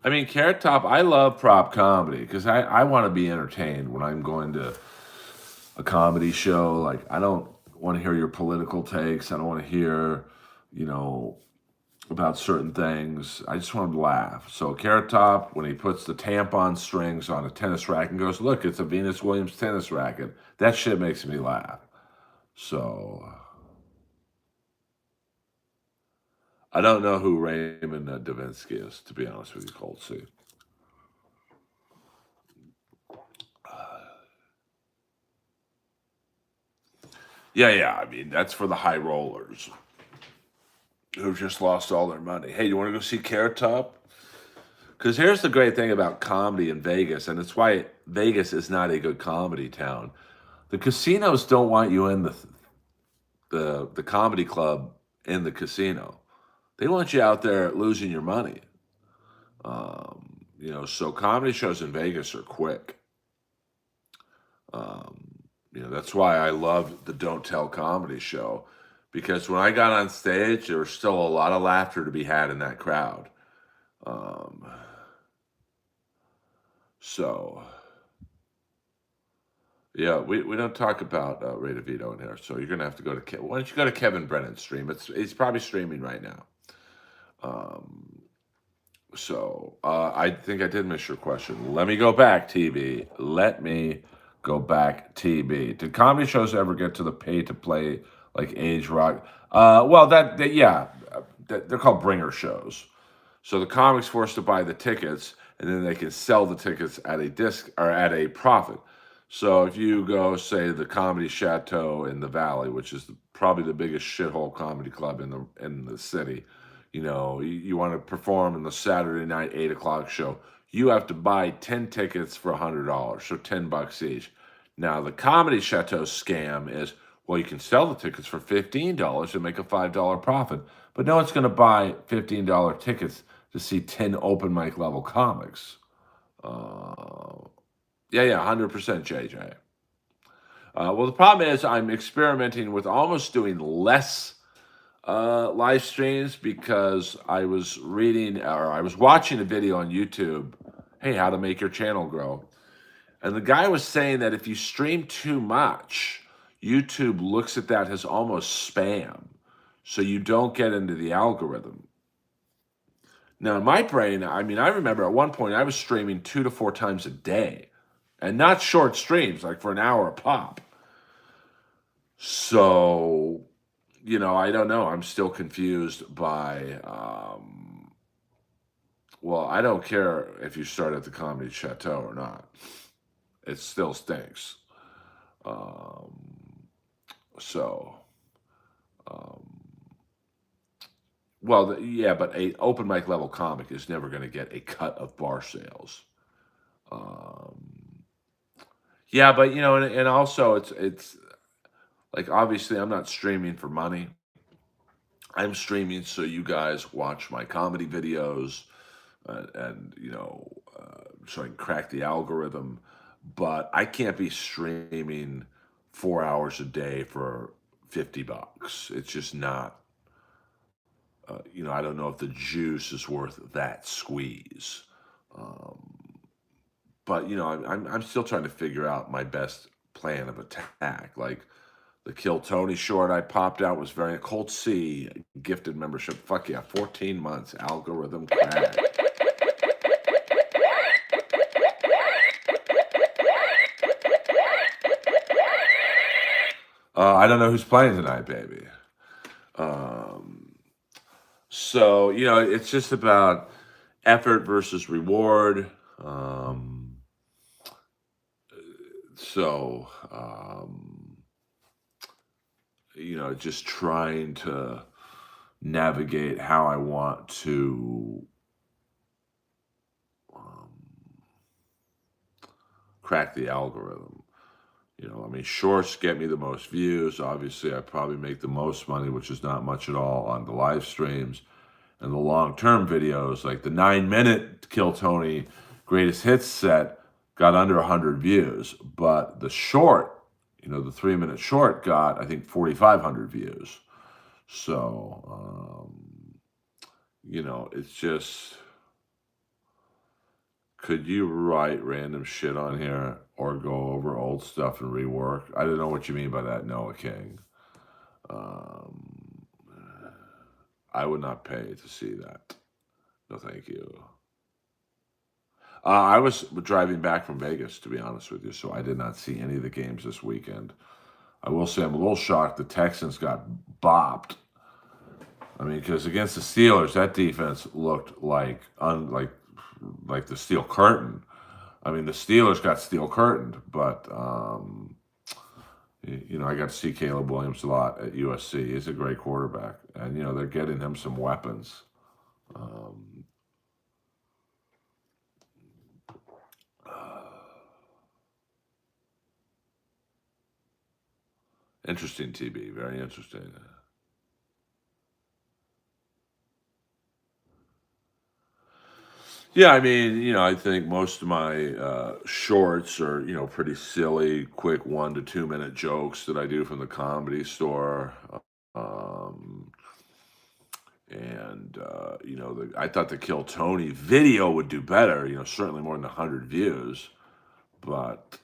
I mean, Carrot Top, I love prop comedy because I want to be entertained when I'm going to a comedy show. Like, I don't want to hear your political takes. I don't want to hear, you know, about certain things. I just want to laugh. So Carrot Top, when he puts the tampon strings on a tennis racket and goes, look, it's a Venus Williams tennis racket, that shit makes me laugh. So I don't know who Raymond Davinsky is, to be honest with you, Cold C. Yeah. I mean, that's for the high rollers who just lost all their money. Hey, you want to go see Carrot Top? Because here's the great thing about comedy in Vegas, and it's why Vegas is not a good comedy town. The casinos don't want you in the comedy club in the casino. They want you out there losing your money. So comedy shows in Vegas are quick. That's why I love the Don't Tell comedy show, because when I got on stage, there was still a lot of laughter to be had in that crowd. Um, so yeah, we don't talk about Ray DeVito in here, so you're gonna have to go to why don't you go to Kevin Brennan's stream? He's probably streaming right now. Um, I think I did miss your question. Let me go back, TB. Let me go back, TB. Did comedy shows ever get to the pay to play like Age Rock? Well, yeah, they're called bringer shows. So the comic's forced to buy the tickets, and then they can sell the tickets at a disc or at a profit. So if you go, say, the Comedy Chateau in the Valley, which is probably the biggest shithole comedy club in the city, you want to perform in the Saturday night 8 o'clock show, you have to buy 10 tickets for $100, so $10 each. Now the Comedy Chateau scam is, well, you can sell the tickets for $15 and make a $5 profit, but no one's going to buy $15 tickets to see 10 open mic level comics. Yeah, 100% JJ. Well, the problem is I'm experimenting with almost doing less live streams because I was watching a video on YouTube, hey, how to make your channel grow. And the guy was saying that if you stream too much, YouTube looks at that as almost spam. So you don't get into the algorithm. Now, in my brain, I mean, I remember at one point I was streaming 2 to 4 times a day, and not short streams, like for an hour a pop. So, I don't know. I'm still confused by, well, I don't care if you start at the Comedy Chateau or not. It still stinks. Um, so, um, well, yeah, but a open mic level comic is never going to get a cut of bar sales. Um, yeah, but and also it's like, obviously I'm not streaming for money. I'm streaming so you guys watch my comedy videos, and so I can crack the algorithm. But I can't be streaming 4 hours a day for $50. It's just not. I don't know if the juice is worth that squeeze. Um, but I'm still trying to figure out my best plan of attack. Like the Kill Tony short I popped out was very Colt C gifted membership. Fuck yeah, 14 months algorithm crack. I don't know who's playing tonight, baby. Um, so it's just about effort versus reward. Um, so just trying to navigate how I want to um, crack the algorithm. I mean, shorts get me the most views. Obviously, I probably make the most money, which is not much at all on the live streams. And the long term videos, like the 9-minute Kill Tony greatest hits set, got under 100 views. But the short, the 3-minute short got, I think, 4,500 views. So, it's just, could you write random shit on here or go over old stuff and rework? I don't know what you mean by that, Noah King. Um, I would not pay to see that. No, thank you. I was driving back from Vegas, to be honest with you, so I did not see any of the games this weekend. I will say I'm a little shocked the Texans got bopped. I mean, because against the Steelers, that defense looked like the steel curtain. I mean, the Steelers got steel curtained, but I got to see Caleb Williams a lot at USC. He's a great quarterback, and they're getting him some weapons. Um, Interesting, TB. Very interesting. Yeah, I mean, I think most of my shorts are, pretty silly, quick 1 to 2 minute jokes that I do from the Comedy Store. Um, and I thought the Kill Tony video would do better. Certainly more than 100 views. But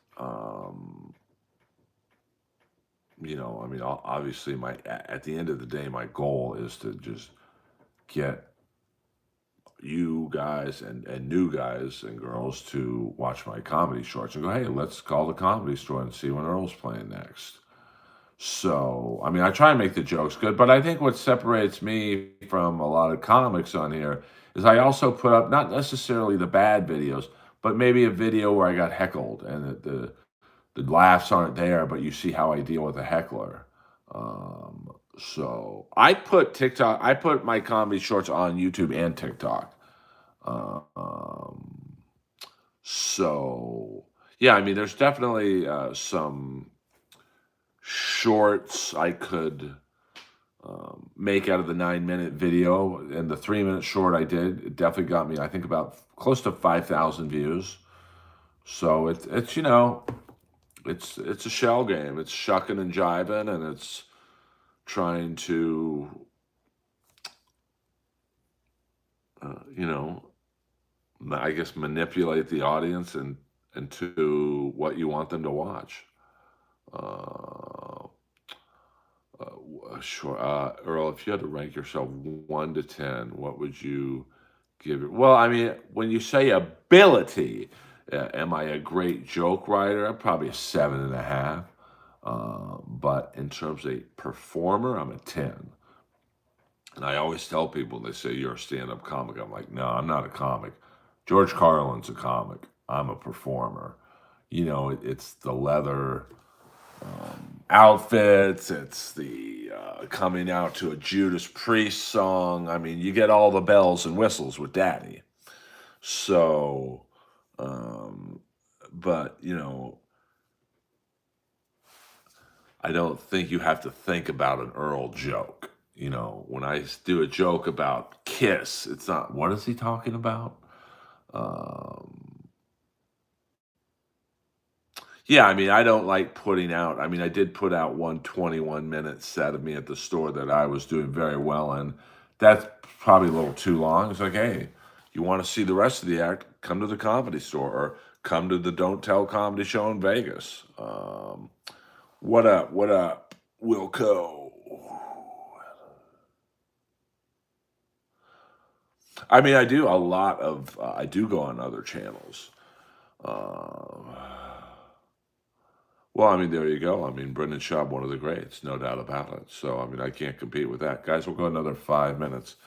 I mean, obviously, at the end of the day, my goal is to just get you guys and new guys and girls to watch my comedy shorts and go, hey, let's call the Comedy Store and see when Earl's playing next. So, I mean, I try and make the jokes good, but I think what separates me from a lot of comics on here is I also put up not necessarily the bad videos, but maybe a video where I got heckled and the laughs aren't there, but you see how I deal with a heckler. So I put my comedy shorts on YouTube and TikTok. Um, so yeah, I mean, there's definitely some shorts I could make out of the 9-minute video, and the 3-minute short I did, it definitely got me, I think, about close to 5,000 views. So it's a shell game. It's shucking and jiving, and it's trying to, you know, I guess manipulate the audience and into what you want them to watch. Uh, sure, Earl. If you had to rank yourself 1 to 10, what would you give it? Well, I mean, when you say ability, am I a great joke writer? I'm probably a 7.5. But in terms of a performer, I'm a 10. And I always tell people, they say, you're a stand up comic. I'm like, no, I'm not a comic. George Carlin's a comic. I'm a performer. It's the leather outfits, it's the coming out to a Judas Priest song. I mean, you get all the bells and whistles with Daddy. So, but, I don't think you have to think about an Earl joke. When I do a joke about Kiss, it's not, what is he talking about? Um, yeah, I mean, I don't like putting out, I mean, I did put out one 21-minute set of me at the store that I was doing very well in. That's probably a little too long. It's like, hey, you want to see the rest of the act? Come to the Comedy Store or come to the Don't Tell Comedy Show in Vegas. What up? What up, Wilco? I mean, I do a lot of, I do go on other channels. Uh, Well, I mean, there you go. I mean, Brendan Schaub, one of the greats, no doubt about it. So, I mean, I can't compete with that. Guys, we'll go another 5 minutes.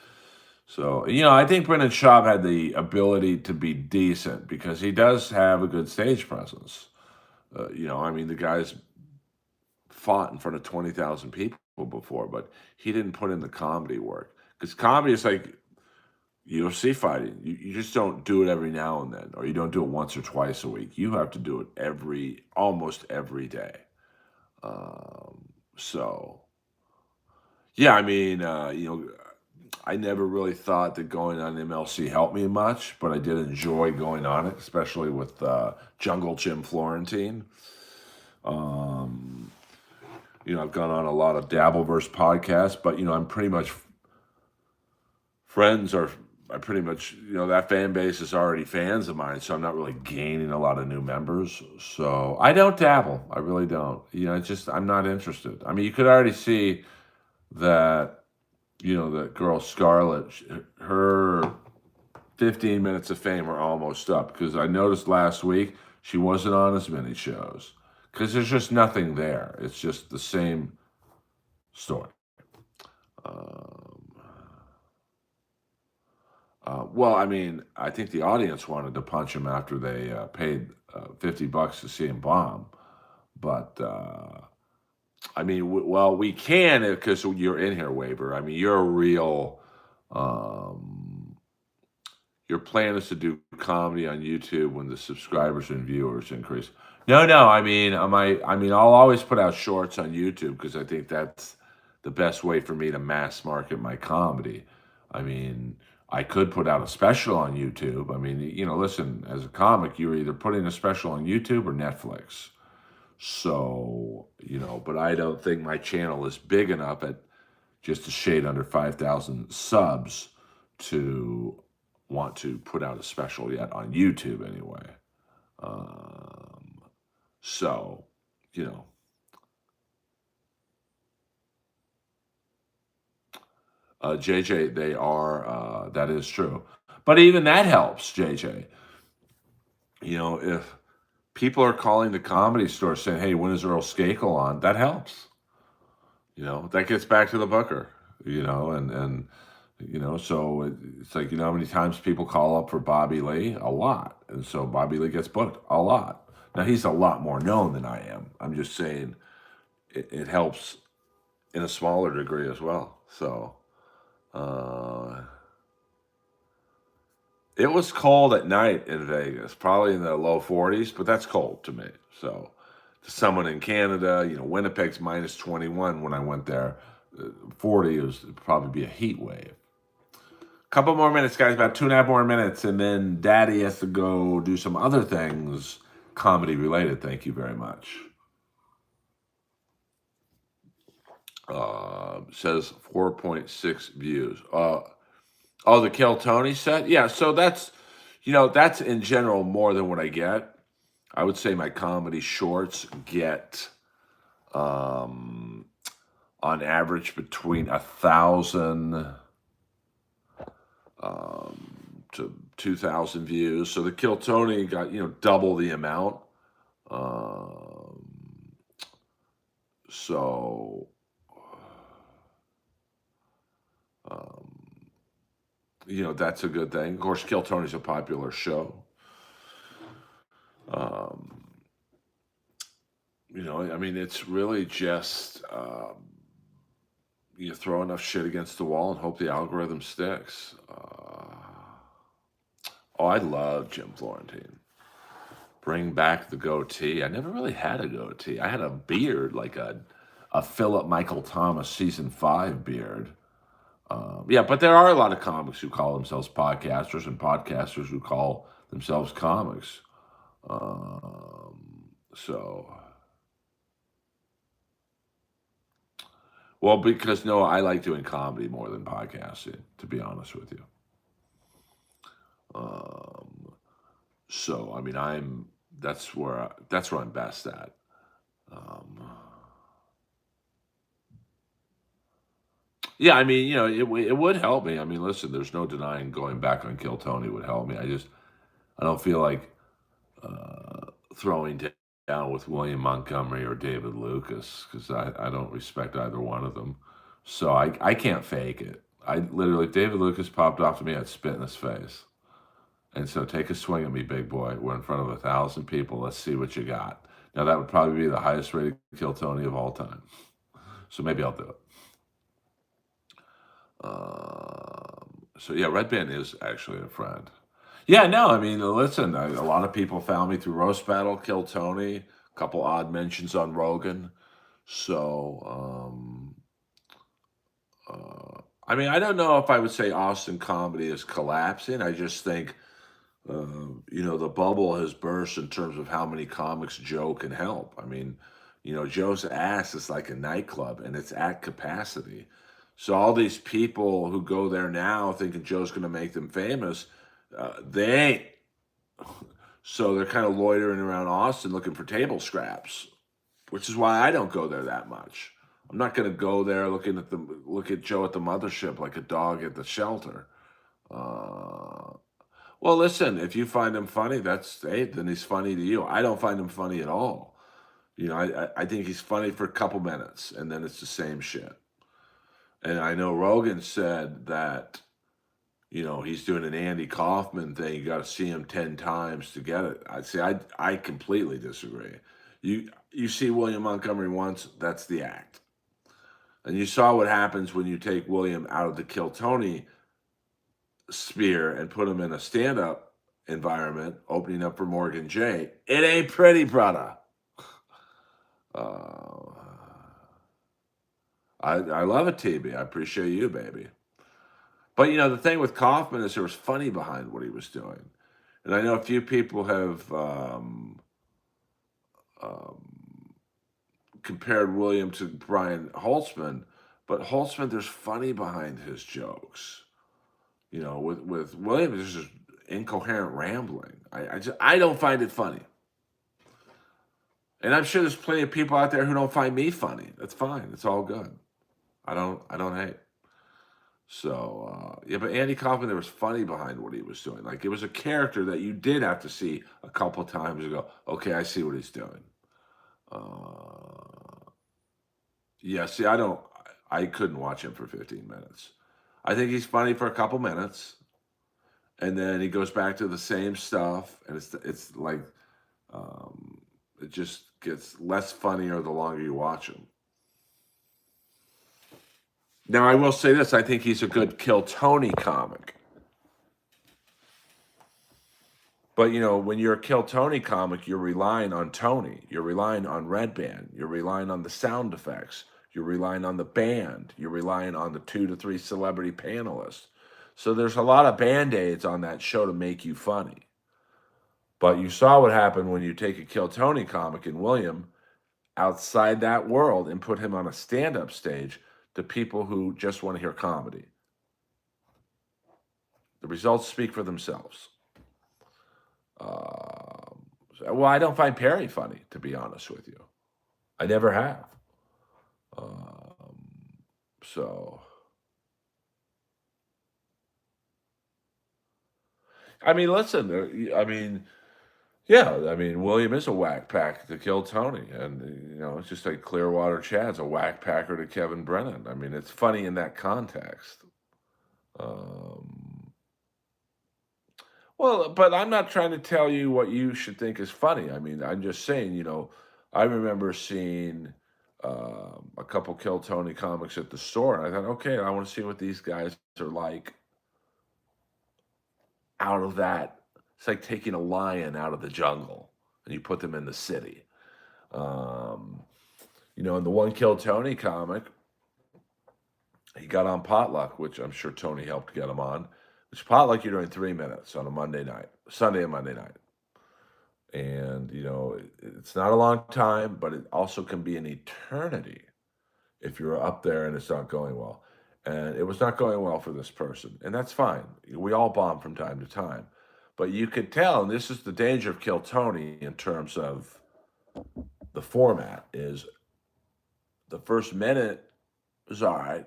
So, I think Brendan Schaub had the ability to be decent because he does have a good stage presence. I mean, the guy's fought in front of 20,000 people before, but he didn't put in the comedy work. Because comedy is like UFC fighting. You just don't do it every now and then, or you don't do it once or twice a week. You have to do it almost every day. So, yeah, I mean, I never really thought that going on MLC helped me much, but I did enjoy going on it, especially with Jungle Jim Florentine. Um, I've gone on a lot of Dabbleverse podcasts, but I'm pretty much friends are. I pretty much, that fan base is already fans of mine, so I'm not really gaining a lot of new members. So I don't dabble. I really don't. I'm not interested. I mean, you could already see that, that girl Scarlett, her 15 minutes of fame are almost up because I noticed last week she wasn't on as many shows because there's just nothing there. It's just the same story. Well, I mean, I think the audience wanted to punch him after they paid $50 to see him bomb. But, I mean, well, we can because you're in here, Waver. I mean, you're a real, your plan is to do comedy on YouTube when the subscribers and viewers increase. No, I mean, I'll always put out shorts on YouTube because I think that's the best way for me to mass market my comedy. I mean, I could put out a special on YouTube. I mean, listen, as a comic, you're either putting a special on YouTube or Netflix. So, but I don't think my channel is big enough at just a shade under 5,000 subs to want to put out a special yet on YouTube anyway. So, JJ, they are, that is true. But even that helps, JJ. If people are calling the Comedy Store saying, hey, when is Earl Skakel on? That helps. That gets back to the booker, and so it's like, how many times people call up for Bobby Lee? A lot. And so Bobby Lee gets booked a lot. Now, he's a lot more known than I am. I'm just saying it helps in a smaller degree as well. So, it was cold at night in Vegas, probably in the low 40s, but that's cold to me. So, to someone in Canada, Winnipeg's minus 21 when I went there. 40 would probably be a heat wave. Couple more minutes, guys, about 2.5 more minutes, and then Daddy has to go do some other things comedy related. Thank you very much. Says 4.6 views. The Kill Tony set? Yeah, so that's in general more than what I get. I would say my comedy shorts get on average between 1,000 to 2,000 views. So the Kill Tony got double the amount. So that's a good thing. Of course, Kill Tony's a popular show. I mean, it's really just you throw enough shit against the wall and hope the algorithm sticks. I love Jim Florentine. Bring back the goatee. I never really had a goatee. I had a beard, like a Philip Michael Thomas season 5 beard. Yeah, but there are a lot of comics who call themselves podcasters and podcasters who call themselves comics. Well, because I like doing comedy more than podcasting, to be honest with you. So I mean, that's where I'm best at. Yeah, I mean, it would help me. I mean, listen, there's no denying going back on Kill Tony would help me. I don't feel like throwing down with William Montgomery or David Lucas because I don't respect either one of them. So I can't fake it. I literally, if David Lucas popped off to me, I'd spit in his face. And so take a swing at me, big boy. We're in front of 1,000 people. Let's see what you got. Now, that would probably be the highest rated Kill Tony of all time. So maybe I'll do it. So yeah, Red Band is actually a friend. Yeah, no, I mean, listen, a lot of people found me through Roast Battle, Kill Tony, a couple odd mentions on Rogan. So, I mean, I don't know if I would say Austin comedy is collapsing. I just think, the bubble has burst in terms of how many comics Joe can help. I mean, Joe's ass is like a nightclub and it's at capacity. So all these people who go there now thinking Joe's going to make them famous, they ain't. So they're kind of loitering around Austin looking for table scraps, which is why I don't go there that much. I'm not going to go there look at Joe at the mothership like a dog at the shelter. Uh, well, listen, if you find him funny, then he's funny to you. I don't find him funny at all. I think he's funny for a couple minutes, and then it's the same shit. And I know Rogan said that he's doing an Andy Kaufman thing. You got to see him 10 times to get it. I completely disagree. You see William Montgomery once, that's the act. And you saw what happens when you take William out of the Kill Tony sphere and put him in a stand-up environment, opening up for Morgan J. It ain't pretty, brother. Uh, I love it, TB. I appreciate you, baby. But the thing with Kaufman is there was funny behind what he was doing, and I know a few people have um, compared William to Brian Holtzman, but Holtzman, there's funny behind his jokes. With William, it's just incoherent rambling. I don't find it funny, and I'm sure there's plenty of people out there who don't find me funny. That's fine. It's all good. I don't hate. So yeah, but Andy Kaufman, there was funny behind what he was doing. Like it was a character that you did have to see a couple times to go, okay, I see what he's doing. Uh, yeah, see, I couldn't watch him for 15 minutes. I think he's funny for a couple minutes, and then he goes back to the same stuff, and it's like um, it just gets less funnier the longer you watch him. Now, I will say this: I think he's a good Kill Tony comic. But when you're a Kill Tony comic, you're relying on Tony, you're relying on Red Band, you're relying on the sound effects, you're relying on the band, you're relying on the 2 to 3 celebrity panelists. So there's a lot of band-aids on that show to make you funny. But you saw what happened when you take a Kill Tony comic and William outside that world and put him on a stand-up stage to people who just want to hear comedy. The results speak for themselves. Well, I don't find Perry funny, to be honest with you. I never have. Um, so, I mean, listen. Yeah. I mean, William is a whack pack to Kill Tony, and it's just like Clearwater Chad's a whack packer to Kevin Brennan. I mean, it's funny in that context. Um, Well, but I'm not trying to tell you what you should think is funny. I mean, I'm just saying, I remember seeing a couple Kill Tony comics at the store, and I thought, okay, I want to see what these guys are like out of that. It's like taking a lion out of the jungle and you put them in the city. Um, in the one Kill Tony comic, he got on Potluck, which I'm sure Tony helped get him on. Which Potluck you're doing 3 minutes on a Monday night, Sunday and Monday night. And, it's not a long time, but it also can be an eternity if you're up there and it's not going well. And it was not going well for this person. And that's fine. We all bomb from time to time. But you could tell, and this is the danger of Kill Tony in terms of the format, is the first minute was all right.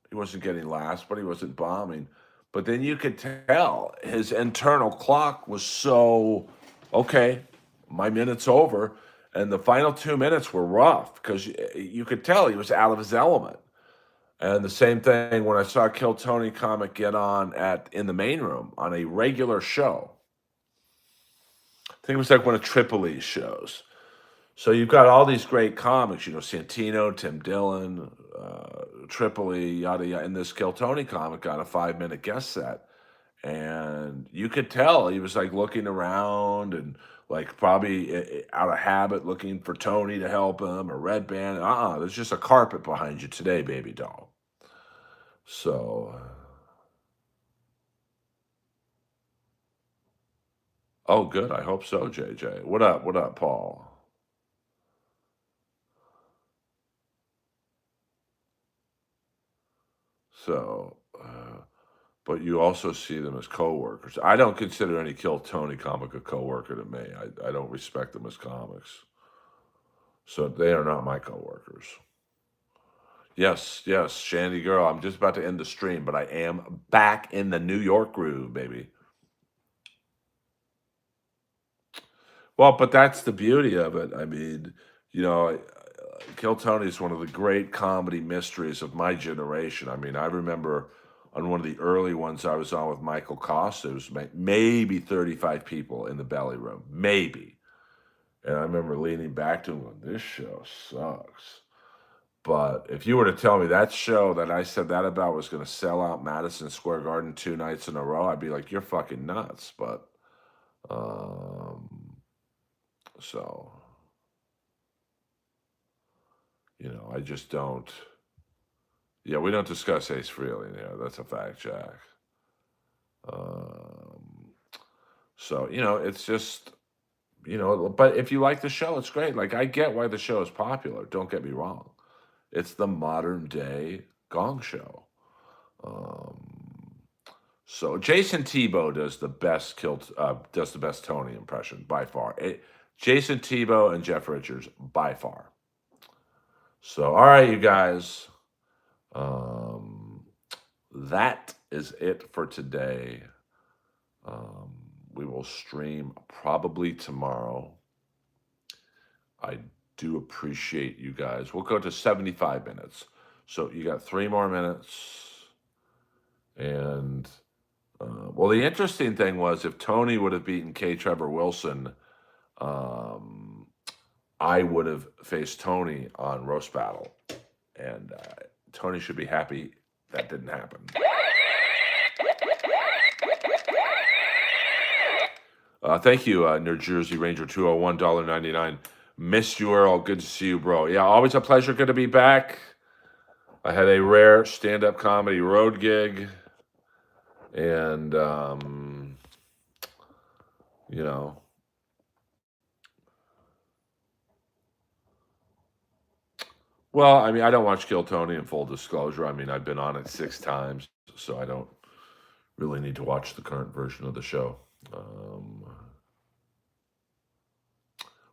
He wasn't getting laughs, but he wasn't bombing. But then you could tell his internal clock was so, okay, my minute's over. And the final 2 minutes were rough because you could tell he was out of his element. And the same thing when I saw Kill Tony comic get on at in the main room on a regular show. I think it was like one of Tripoli's shows. So you've got all these great comics, Santino, Tim Dillon, Tripoli, yada yada. And this Kill Tony comic got a 5-minute guest set. And you could tell he was like looking around and like probably out of habit looking for Tony to help him or Red Band. There's just a carpet behind you today, baby doll. So, oh, good. I hope so, JJ. What up? What up, Paul? So, but you also see them as coworkers. I don't consider any Kill Tony comic a coworker to me. I don't respect them as comics. So they are not my coworkers. Yes, yes, Shandy girl. I'm just about to end the stream, but I am back in the New York groove, baby. Well, but that's the beauty of it. I mean, Kill Tony is one of the great comedy mysteries of my generation. I mean, I remember on one of the early ones I was on with Michael Costa, it was maybe 35 people in the belly room, maybe. And I remember leaning back to him going, this show sucks. But if you were to tell me that show that I said that about was going to sell out Madison Square Garden 2 nights in a row, I'd be like, you're fucking nuts. But, so, I just don't. Yeah, we don't discuss Ace Frehley there. That's a fact, Jack. Um, so, it's just, but if you like the show, it's great. Like, I get why the show is popular. Don't get me wrong. It's the modern day Gong Show. So Jason Tebow does the best Tony impression by far. Jason Tebow and Jeff Richards by far. So all right, you guys, that is it for today. We will stream probably tomorrow. I do appreciate you guys. We'll go to 75 minutes. So you got 3 more minutes. And, well, the interesting thing was if Tony would have beaten K. Trevor Wilson, I would have faced Tony on Roast Battle. And Tony should be happy that didn't happen. Thank you, New Jersey Ranger 201, $1.99. Missed you, Earl. Good to see you, bro. Yeah, always a pleasure. Good to be back. I had a rare stand-up comedy road gig. And, well, I mean, I don't watch Kill Tony in full disclosure. I mean, I've been on it 6 times, so I don't really need to watch the current version of the show.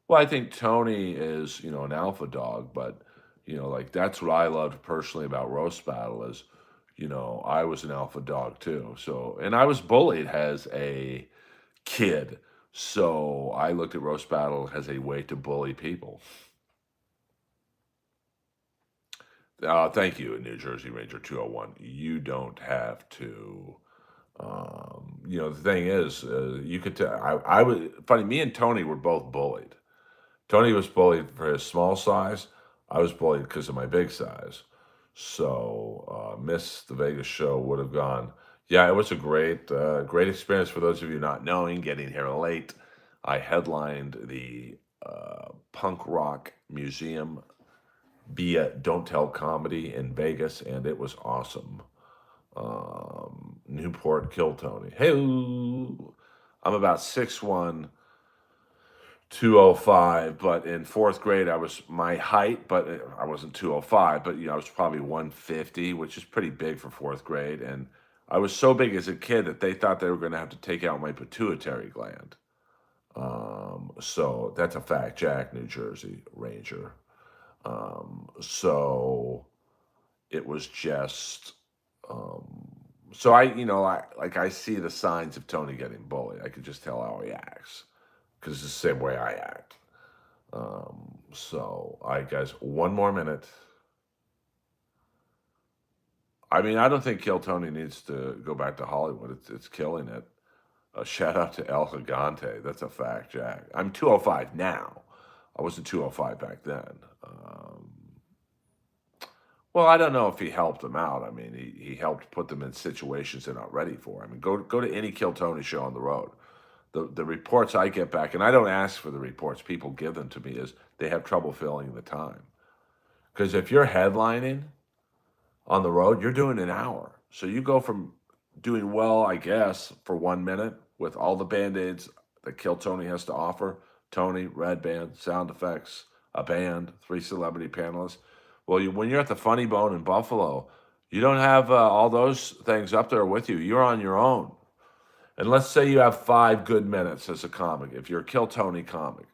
Well, I think Tony is, an alpha dog, but, like that's what I loved personally about Roast Battle is, I was an alpha dog too. So, and I was bullied as a kid. So I looked at Roast Battle as a way to bully people. Thank you, New Jersey Ranger 201. You don't have to. The thing is, you could tell. I was funny. Me and Tony were both bullied. Tony was bullied for his small size. I was bullied because of my big size. So, Miss the Vegas show would have gone. Yeah, it was a great experience for those of you not knowing. Getting here late, I headlined the punk rock museum via Don't Tell Comedy in Vegas, and it was awesome. Newport Kill Tony. Hey, I'm about 6'1", 205, but in 4th grade, I was my height, but I wasn't 205, but I was probably 150, which is pretty big for 4th grade. And I was so big as a kid that they thought they were going to have to take out my pituitary gland. So that's a fact, Jack, New Jersey Ranger. So it was just, so I see the signs of Tony getting bullied. I could just tell how he acts because it's the same way I act. So, all right, guys, one more minute. I mean, I don't think Kill Tony needs to go back to Hollywood. It's killing it. Shout out to El Gigante. That's a fact, Jack. I'm 205 now. I wasn't 205 back then. Well, I don't know if he helped them out. I mean, he helped put them in situations they're not ready for. I mean, go to any Kill Tony show on the road. The reports I get back, and I don't ask for the reports, people give them to me, is they have trouble filling the time. Because if you're headlining on the road, you're doing an hour. So you go from doing well, I guess, for 1 minute with all the band-aids that Kill Tony has to offer. Tony, red band, sound effects, a band, 3 celebrity panelists. Well, when you're at the Funny Bone in Buffalo, you don't have all those things up there with you. You're on your own. And let's say you have 5 good minutes as a comic. If you're a Kill Tony comic,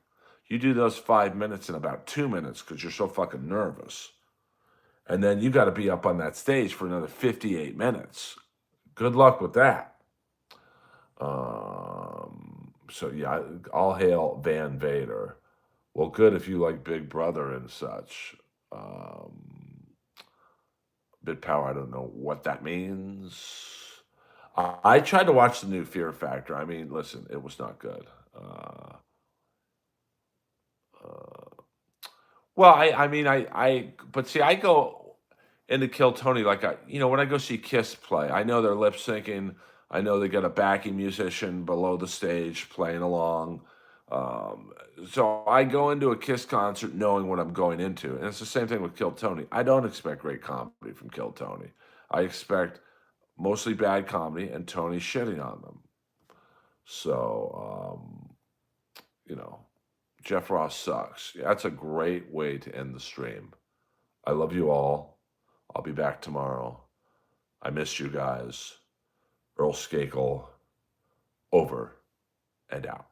you do those 5 minutes in about 2 minutes because you're so fucking nervous. And then you got to be up on that stage for another 58 minutes. Good luck with that. So yeah, all hail Van Vader. Well, good if you like Big Brother and such. Bit power, I don't know what that means. I tried to watch the new Fear Factor. I mean, listen, it was not good. Uh, well, I mean, but see, I go into Kill Tony like when I go see Kiss play, I know they're lip syncing. I know they got a backing musician below the stage playing along. Um, so I go into a Kiss concert knowing what I'm going into, and it's the same thing with Kill Tony. I don't expect great comedy from Kill Tony. I expect mostly bad comedy and Tony shitting on them. So, you know, Jeff Ross sucks. Yeah, that's a great way to end the stream. I love you all. I'll be back tomorrow. I missed you guys. Earl Skakel, over and out.